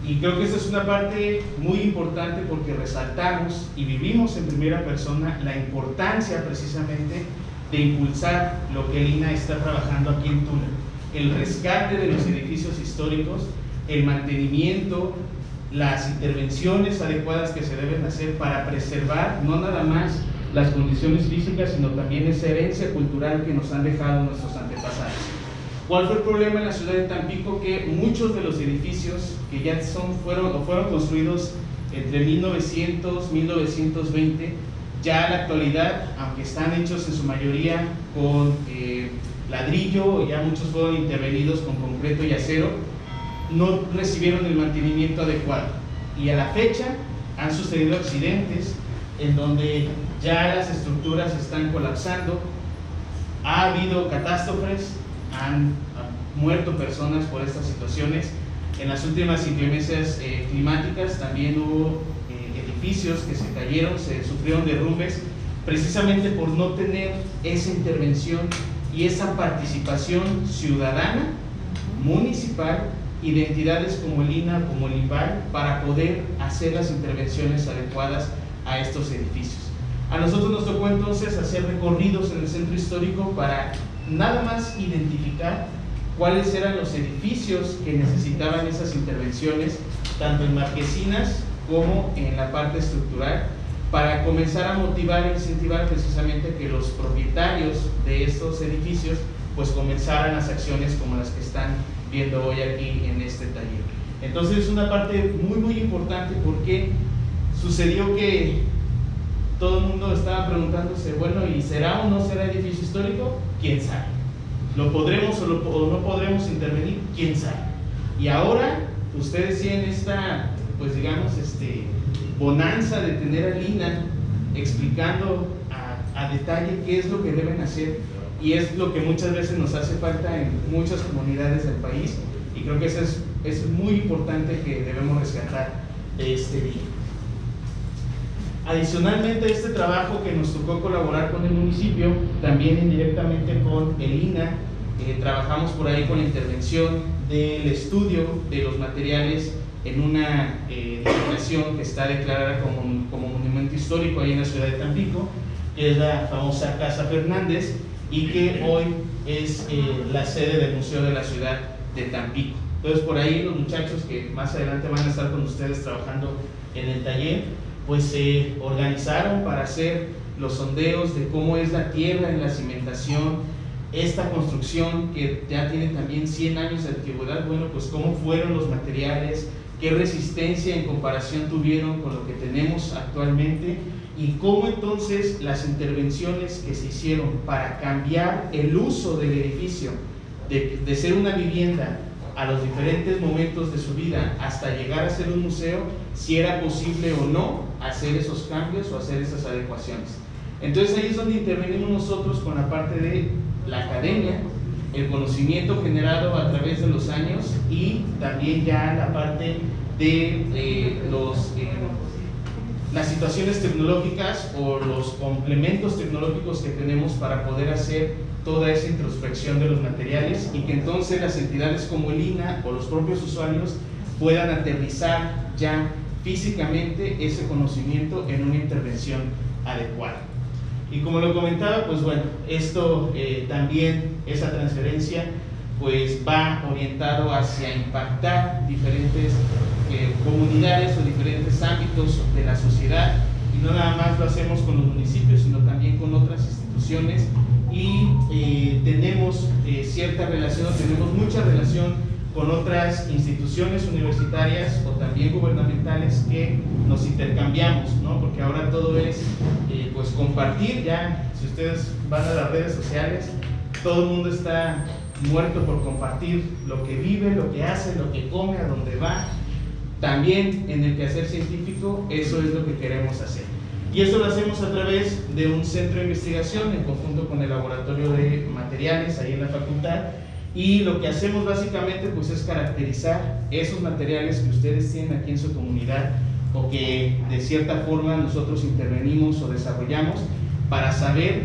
Y creo que esta es una parte muy importante porque resaltamos y vivimos en primera persona la importancia precisamente de impulsar lo que el INA está trabajando aquí en Tula, el rescate de los edificios históricos, el mantenimiento, las intervenciones adecuadas que se deben hacer para preservar no nada más las condiciones físicas, sino también esa herencia cultural que nos han dejado nuestros antepasados. ¿Cuál fue el problema en la ciudad de Tampico? Que muchos de los edificios que ya fueron construidos entre 1900 y 1920, ya en la actualidad, aunque están hechos en su mayoría con ladrillo, ya muchos fueron intervenidos con concreto y acero, no recibieron el mantenimiento adecuado. Y a la fecha han sucedido accidentes en donde ya las estructuras están colapsando, ha habido catástrofes, han muerto personas por estas situaciones. En las últimas inclemencias climáticas también hubo edificios que se cayeron, se sufrieron derrumbes, precisamente por no tener esa intervención y esa participación ciudadana, municipal y de entidades como el INA, como el INVAL, para poder hacer las intervenciones adecuadas a estos edificios. A nosotros nos tocó entonces hacer recorridos en el centro histórico para nada más identificar cuáles eran los edificios que necesitaban esas intervenciones, tanto en marquesinas como en la parte estructural, para comenzar a motivar e incentivar precisamente que los propietarios de estos edificios pues comenzaran las acciones como las que están viendo hoy aquí en este taller. Entonces es una parte muy importante porque sucedió que todo el mundo estaba preguntándose, bueno, ¿y será o no será edificio histórico? ¿Quién sabe? ¿Lo podremos o no podremos intervenir? ¿Quién sabe? Y ahora ustedes tienen esta, pues digamos, bonanza de tener al INA explicando a detalle qué es lo que deben hacer, y es lo que muchas veces nos hace falta en muchas comunidades del país, y creo que eso es muy importante que debemos rescatar de este día. Adicionalmente a este trabajo que nos tocó colaborar con el municipio, también indirectamente con el INA, trabajamos por ahí con la intervención del estudio de los materiales en una edificación que está declarada como monumento histórico ahí en la ciudad de Tampico, que es la famosa Casa Fernández, y que hoy es la sede del Museo de la Ciudad de Tampico. Entonces por ahí los muchachos que más adelante van a estar con ustedes trabajando en el taller, pues se organizaron para hacer los sondeos de cómo es la tierra en la cimentación, esta construcción que ya tiene también 100 años de antigüedad, bueno, pues cómo fueron los materiales, qué resistencia en comparación tuvieron con lo que tenemos actualmente y cómo entonces las intervenciones que se hicieron para cambiar el uso del edificio de ser una vivienda a los diferentes momentos de su vida hasta llegar a ser un museo, si era posible o no hacer esos cambios o hacer esas adecuaciones. Entonces ahí es donde intervenimos nosotros con la parte de la academia, el conocimiento generado a través de los años y también ya la parte de las situaciones tecnológicas o los complementos tecnológicos que tenemos para poder hacer toda esa introspección de los materiales y que entonces las entidades como el INAH o los propios usuarios puedan aterrizar ya físicamente ese conocimiento en una intervención adecuada. Y como lo comentaba, pues bueno, esto también, esa transferencia, pues va orientado hacia impactar diferentes comunidades o diferentes ámbitos de la sociedad, y no nada más lo hacemos con los municipios, sino también con otras instituciones, y tenemos cierta relación, tenemos mucha relación con otras instituciones universitarias o también gubernamentales que nos intercambiamos, ¿no? Porque ahora todo es pues compartir. Ya si ustedes van a las redes sociales, todo el mundo está muerto por compartir lo que vive, lo que hace, lo que come, a dónde va. También en el quehacer científico, eso es lo que queremos hacer. Y eso lo hacemos a través de un centro de investigación en conjunto con el laboratorio de materiales ahí en la facultad. Y lo que hacemos básicamente pues es caracterizar esos materiales que ustedes tienen aquí en su comunidad o que de cierta forma nosotros intervenimos o desarrollamos para saber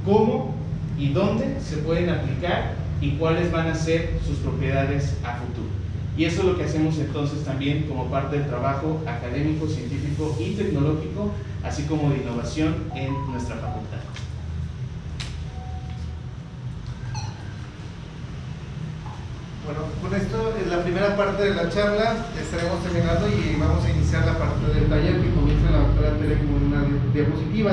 cómo y dónde se pueden aplicar y cuáles van a ser sus propiedades a futuro. Y eso es lo que hacemos entonces también como parte del trabajo académico, científico y tecnológico, así como de innovación en nuestra facultad. Bueno, con esto es la primera parte de la charla, estaremos terminando y vamos a iniciar la parte del taller que comienza la doctora Tere con una diapositiva.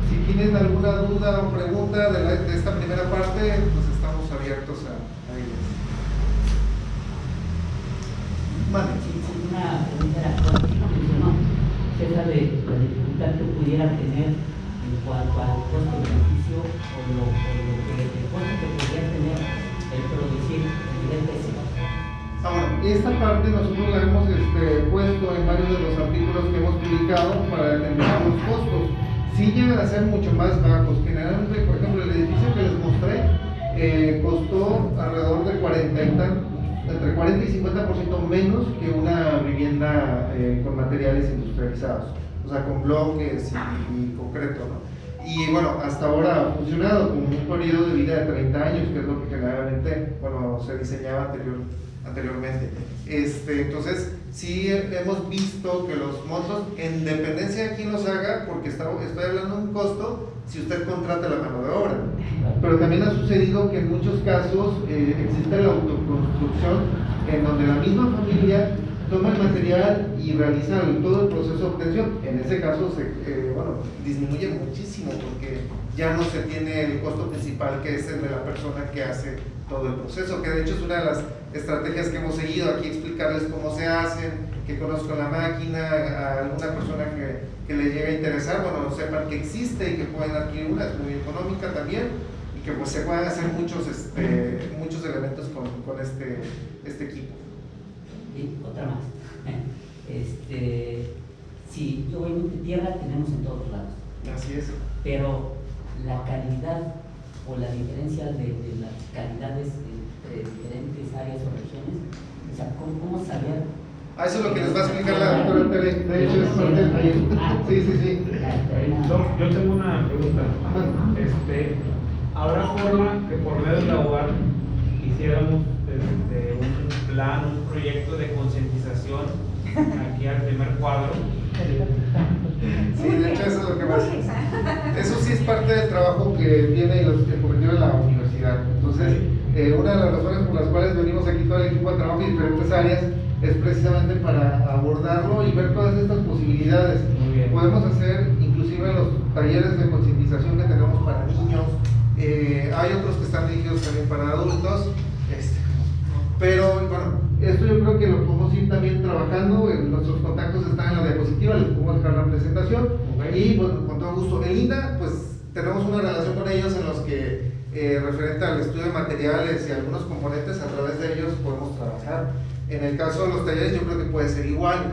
Si tienen alguna duda o pregunta de esta primera parte, pues estamos abiertos a ellas. Vale. Sí, una pregunta era, ¿no mencionó acerca de la dificultad que pudiera tener en cuanto al costo-beneficio o lo que podría tener el producir el IPC? Ahora, esta parte nosotros la hemos puesto en varios de los artículos que hemos publicado para determinar los costos. Sí llegan a ser mucho más bajos. Generalmente, por ejemplo, el edificio que les mostré costó alrededor de entre 40 y 50% menos que una vivienda con materiales industrializados, o sea, con bloques y concreto, ¿no? Y bueno, hasta ahora ha funcionado con un periodo de vida de 30 años, que es lo que generalmente, bueno, se diseñaba anteriormente. Entonces, sí hemos visto que los montos, en dependencia de quién los haga, porque estoy hablando de un costo, si usted contrata la mano de obra. Pero también ha sucedido que en muchos casos existe la autoconstrucción, en donde la misma familia toma el material y realiza todo el proceso de obtención. En ese caso disminuye muchísimo porque ya no se tiene el costo principal, que es el de la persona que hace todo el proceso, que de hecho es una de las estrategias que hemos seguido aquí, explicarles cómo se hacen, que conozcan la máquina, a alguna persona que le llegue a interesar, bueno, sepan que existe y que pueden adquirir una, es muy económica también, y que pues se puedan hacer muchos elementos con este equipo. Y otra más. Sí, obviamente tierra tenemos en todos lados. Así es. Pero la calidad o la diferencia de las calidades entre diferentes áreas o regiones, o sea, ¿cómo saber? Eso es lo que les va a explicar la doctora Tere. De hecho, es parte del taller. Sí. Yo tengo una pregunta. ¿Habrá forma que por medio de la UAR hiciéramos un plan, un proyecto de concientización aquí al primer cuadro? Sí, de hecho eso es lo que más. Eso sí es parte del trabajo que tiene el cometido de la universidad. Entonces, una de las razones por las cuales venimos aquí todo el equipo de trabajo y diferentes áreas es precisamente para abordarlo y ver todas estas posibilidades. Podemos hacer inclusive los talleres de concientización que tenemos para niños, Hay otros que están dirigidos también para adultos, pero bueno, esto yo creo que lo podemos ir también trabajando. Nuestros contactos están en la diapositiva, les podemos dejar la presentación. Y bueno, con todo gusto. En Linda, pues tenemos una relación con ellos en los que referente al estudio de materiales y algunos componentes, a través de ellos podemos trabajar. En el caso de los talleres, yo creo que puede ser igual.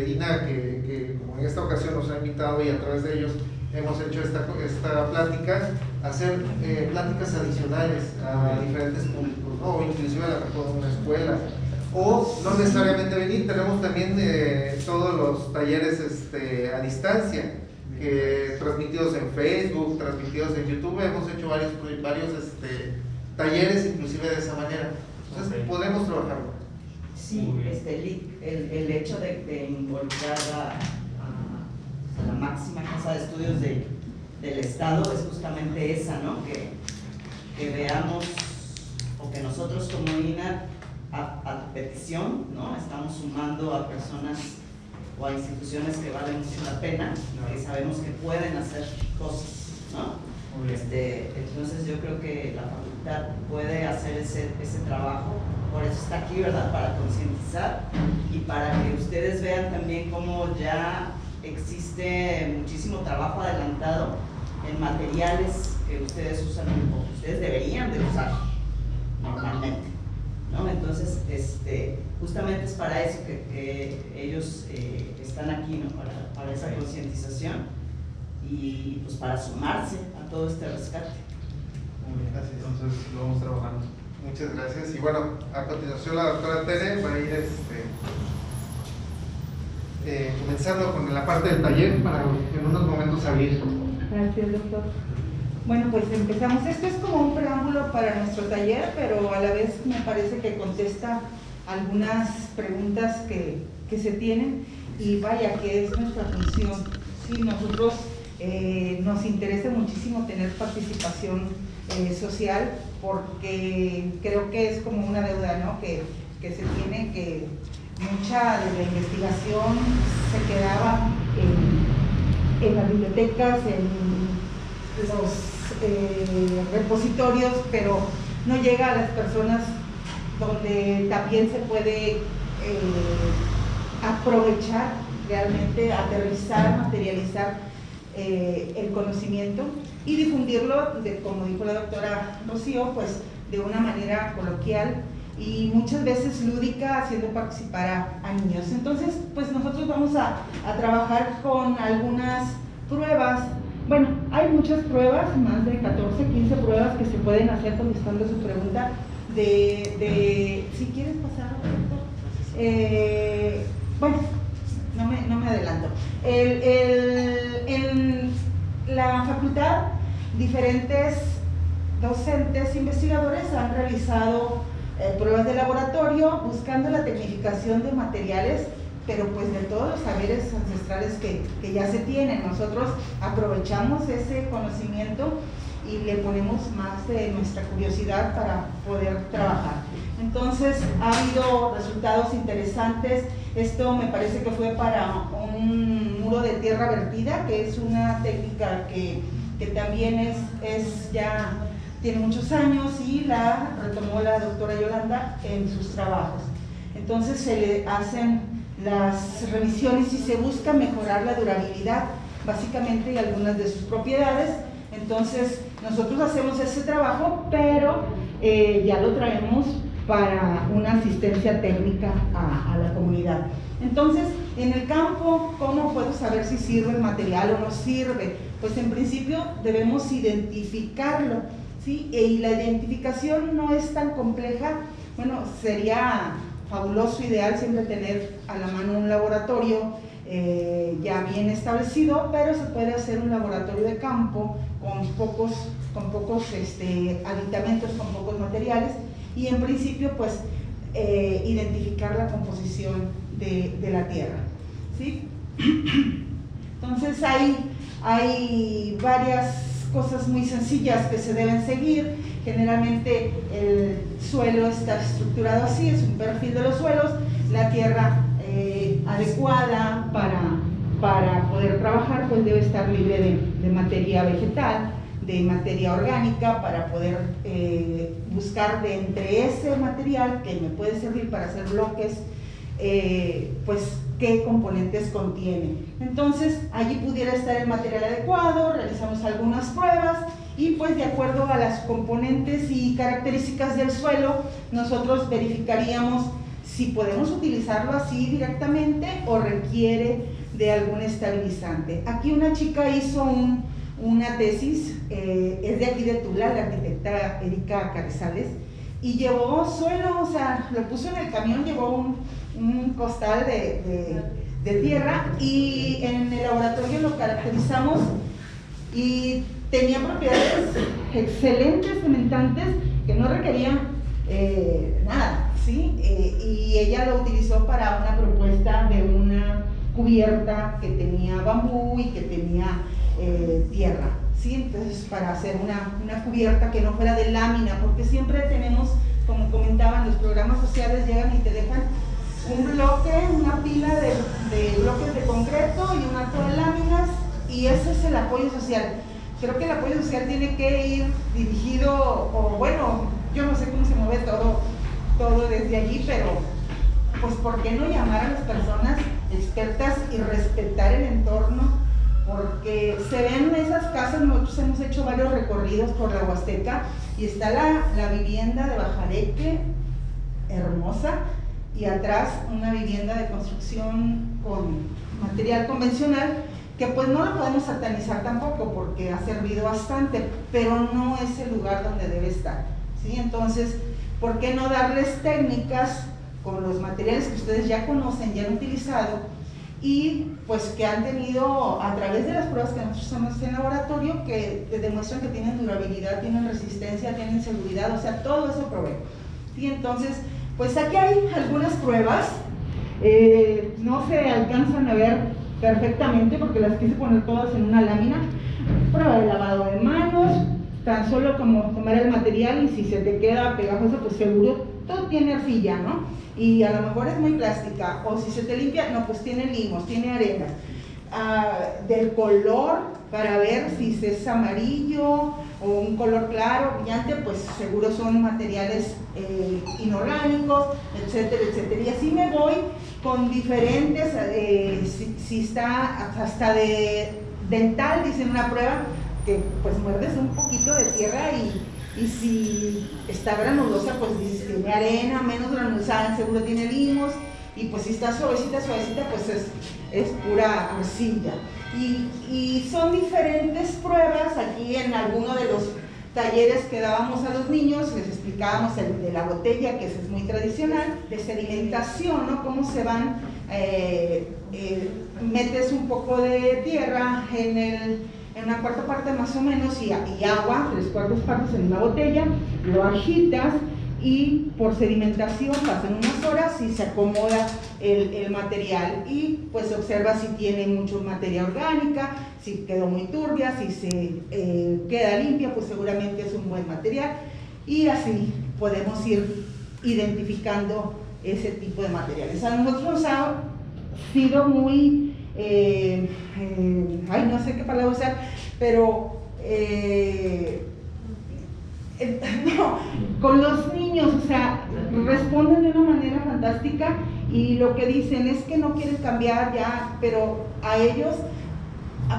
Ina, que como en esta ocasión nos ha invitado y a través de ellos hemos hecho esta plática, hacer pláticas adicionales a diferentes públicos, ¿no? O inclusive a la mejor de una escuela, o no necesariamente venir. Tenemos también todos los talleres a distancia, transmitidos en Facebook, transmitidos en YouTube. Hemos hecho varios talleres inclusive de esa manera. Entonces podemos trabajarlo. Sí, el hecho de involucrar a la máxima casa de estudios del Estado es justamente esa, ¿no? Que veamos, o que nosotros como INA, a petición, ¿no? Estamos sumando a personas o a instituciones que valen mucho la pena, que sabemos que pueden hacer cosas, ¿no? Entonces yo creo que la facultad puede hacer ese trabajo. Por eso está aquí, ¿verdad? Para concientizar y para que ustedes vean también cómo ya existe muchísimo trabajo adelantado en materiales que ustedes usan o que ustedes deberían de usar normalmente, ¿no? Entonces, justamente es para eso que ellos están aquí, ¿no? Para esa concientización y pues para sumarse a todo este rescate. Muy bien, gracias. Entonces lo vamos trabajando. Muchas gracias. Y bueno, a continuación la doctora Tere va a ir comenzando con la parte del taller para en unos momentos abrir. Gracias, doctor. Bueno, pues empezamos. Esto es como un preámbulo para nuestro taller, pero a la vez me parece que contesta algunas preguntas que se tienen, y vaya que es nuestra función. Sí, nosotros nos interesa muchísimo tener participación social, porque creo que es como una deuda, ¿no? que se tiene, que mucha de la investigación se quedaba en las bibliotecas, en los repositorios, pero no llega a las personas donde también se puede aprovechar realmente, aterrizar, materializar el conocimiento y difundirlo, como dijo la doctora Rocío, pues de una manera coloquial y muchas veces lúdica, haciendo participar a niños. Entonces, pues nosotros vamos a trabajar con algunas pruebas. Bueno, hay muchas pruebas, más de 14, 15 pruebas que se pueden hacer, contestando su pregunta si quieres pasar, doctor. Bueno, no me adelanto. En la facultad, diferentes docentes investigadores han realizado pruebas de laboratorio buscando la tecnificación de materiales, pero pues de todos los saberes ancestrales que ya se tienen. Nosotros aprovechamos ese conocimiento y le ponemos más de nuestra curiosidad para poder trabajar. Entonces ha habido resultados interesantes. Esto me parece que fue para un muro de tierra vertida, que es una técnica que también ya tiene muchos años y la retomó la doctora Yolanda en sus trabajos. Entonces se le hacen las revisiones y se busca mejorar la durabilidad, básicamente, y algunas de sus propiedades. Entonces nosotros hacemos ese trabajo, pero ya lo traemos para una asistencia técnica a la comunidad. Entonces, en el campo, ¿cómo puedo saber si sirve el material o no sirve? Pues en principio debemos identificarlo, ¿sí? Y la identificación no es tan compleja. Bueno, sería fabuloso, ideal siempre tener a la mano un laboratorio ya bien establecido, pero se puede hacer un laboratorio de campo con pocos aditamentos, con pocos materiales, y en principio pues identificar la composición de la tierra, ¿sí? Entonces hay varias cosas muy sencillas que se deben seguir. Generalmente el suelo está estructurado así, es un perfil de los suelos, la tierra para poder trabajar pues debe estar libre de materia vegetal, de materia orgánica para poder buscar de entre ese material que me puede servir para hacer bloques, pues qué componentes contiene. Entonces allí pudiera estar el material adecuado, realizamos algunas pruebas y pues de acuerdo a las componentes y características del suelo nosotros verificaríamos si podemos utilizarlo así directamente o requiere de algún estabilizante. Aquí una chica hizo una tesis, es de aquí de Tula, la arquitecta Erika Carrizales, y llevó suelo, o sea, lo puso en el camión, llevó un costal de tierra y en el laboratorio lo caracterizamos y tenía propiedades excelentes, cementantes, que no requerían nada, ¿sí? Y ella lo utilizó para una propuesta de una cubierta que tenía bambú y que tenía tierra, ¿sí? Entonces para hacer una cubierta que no fuera de lámina, porque siempre tenemos, como comentaban, los programas sociales llegan y te dejan un bloque, una pila de bloques de concreto y un arco de láminas, y ese es el apoyo social. Creo que el apoyo social tiene que ir dirigido, o bueno, yo no sé cómo se mueve todo desde allí, pero pues ¿por qué no llamar a las personas expertas y respetar el entorno? Porque se ven esas casas, nosotros hemos hecho varios recorridos por la Huasteca y está la vivienda de Bajareque, hermosa, y atrás una vivienda de construcción con material convencional, que pues no la podemos satanizar tampoco porque ha servido bastante, pero no es el lugar donde debe estar, ¿sí? Entonces, ¿por qué no darles técnicas con los materiales que ustedes ya conocen, ya han utilizado y pues que han tenido a través de las pruebas que nosotros hacemos en laboratorio, que demuestran que tienen durabilidad, tienen resistencia, tienen seguridad, o sea, todo eso provee. Y entonces, pues aquí hay algunas pruebas, no se alcanzan a ver perfectamente porque las quise poner todas en una lámina. Prueba de lavado de manos, tan solo como tomar el material y si se te queda pegajoso, pues seguro todo tiene arcilla, ¿no? Y a lo mejor es muy plástica, o si se te limpia, no, pues tiene limos, tiene arena. Del color, para ver si es amarillo o un color claro, brillante, pues seguro son materiales inorgánicos, etcétera, etcétera. Y así me voy con diferentes, si está hasta de dental, dicen una prueba, que pues muerdes un poquito de tierra y si está granulosa, pues dices tiene arena, menos granulosada, seguro tiene limos, y pues si está suavecita, pues es pura arcilla. Y son diferentes pruebas. Aquí en alguno de los talleres que dábamos a los niños les explicábamos el de la botella, que ese es muy tradicional, de sedimentación, ¿no? Cómo se van, metes un poco de tierra en una cuarta parte más o menos y agua, 3/4 partes en una botella, lo agitas y por sedimentación pasan unas horas y se acomoda el material y pues se observa si tiene mucho materia orgánica, si quedó muy turbia, si se queda limpia, pues seguramente es un buen material, y así podemos ir identificando ese tipo de materiales. A nosotros nos ha sido muy no sé qué palabra usar, pero no, con los niños, o sea, responden de una manera fantástica y lo que dicen es que no quieren cambiar ya, pero a ellos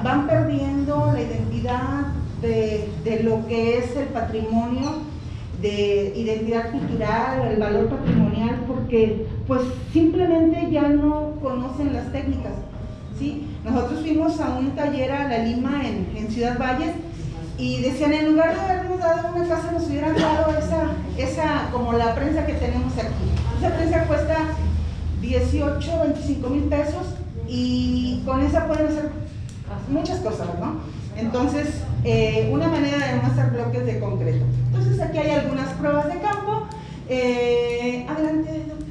van perdiendo la identidad de lo que es el patrimonio, de identidad cultural, el valor patrimonial, porque pues simplemente ya no conocen las técnicas, ¿sí? Nosotros fuimos a un taller a La Lima en Ciudad Valles y decían, en lugar de habernos dado una casa, nos hubieran dado esa como la prensa que tenemos aquí. Esa prensa cuesta 18, 25 mil pesos y con esa pueden hacer muchas cosas, ¿no? Entonces, una manera de no hacer bloques de concreto. Entonces, aquí hay algunas pruebas de campo. Adelante, doctor.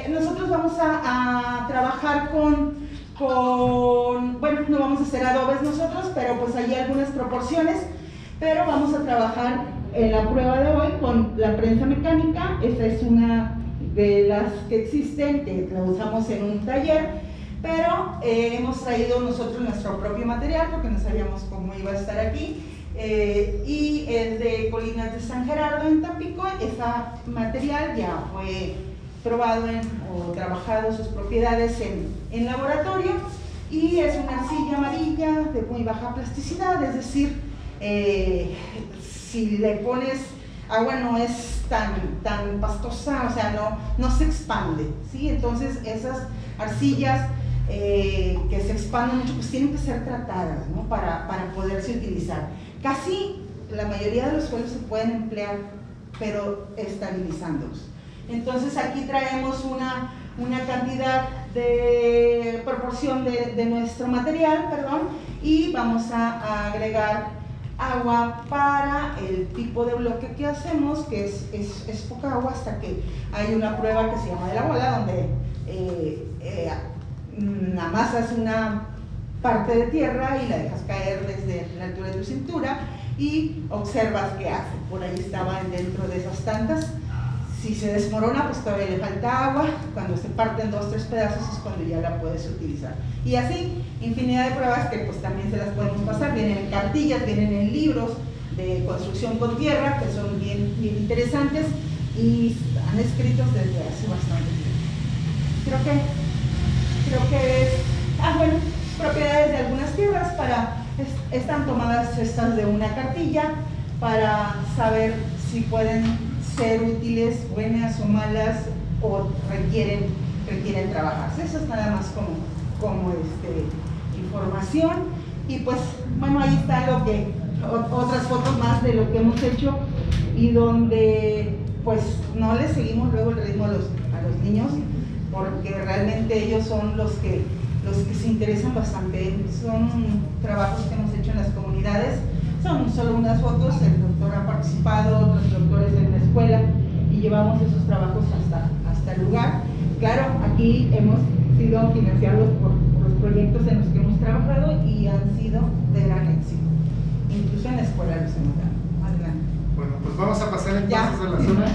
Nosotros vamos a trabajar bueno, no vamos a hacer adobes nosotros, pero pues hay algunas proporciones, pero vamos a trabajar en la prueba de hoy con la prensa mecánica. Esta es una de las que existen, que la usamos en un taller, pero hemos traído nosotros nuestro propio material porque no sabíamos cómo iba a estar aquí. Y es de Colinas de San Gerardo en Tampico. Ese material ya fue probado o trabajado sus propiedades en laboratorio, y es una arcilla amarilla de muy baja plasticidad, es decir, si le pones agua no es tan pastosa, o sea, no se expande, ¿sí? Entonces esas arcillas que se expanden mucho, pues tienen que ser tratadas, ¿no? para poderse utilizar. Casi la mayoría de los suelos se pueden emplear, pero estabilizándolos. Entonces aquí traemos una cantidad de proporción de nuestro material, y vamos a agregar agua para el tipo de bloque que hacemos, que es poca agua, hasta que hay una prueba que se llama de la bola, donde amasas una parte de tierra y la dejas caer desde la altura de tu cintura y observas qué hace. Por ahí estaban dentro de esas tantas. Si se desmorona, pues todavía le falta agua. Cuando se parten 2 o 3 pedazos es cuando ya la puedes utilizar. Y así, infinidad de pruebas que pues también se las podemos pasar. Vienen en cartillas, vienen en libros de construcción con tierra, que son bien interesantes y han escritos desde hace bastante tiempo. Creo que es... bueno, propiedades de algunas tierras están tomadas estas de una cartilla para saber si pueden ser útiles, buenas o malas, o requieren trabajarse. Eso es nada más como información. Y pues bueno, ahí está otras fotos más de lo que hemos hecho, y donde pues no les seguimos luego el ritmo a los niños, porque realmente ellos son los que se interesan bastante. Son trabajos que hemos hecho en las comunidades. Son solo unas fotos, el doctor ha participado, otros doctores en la escuela, y llevamos esos trabajos hasta el lugar. Claro, aquí hemos sido financiados por los proyectos en los que hemos trabajado y han sido de gran éxito. Incluso en la escuela los hemos dado. Adelante. Bueno, pues vamos a pasar entonces a la zona.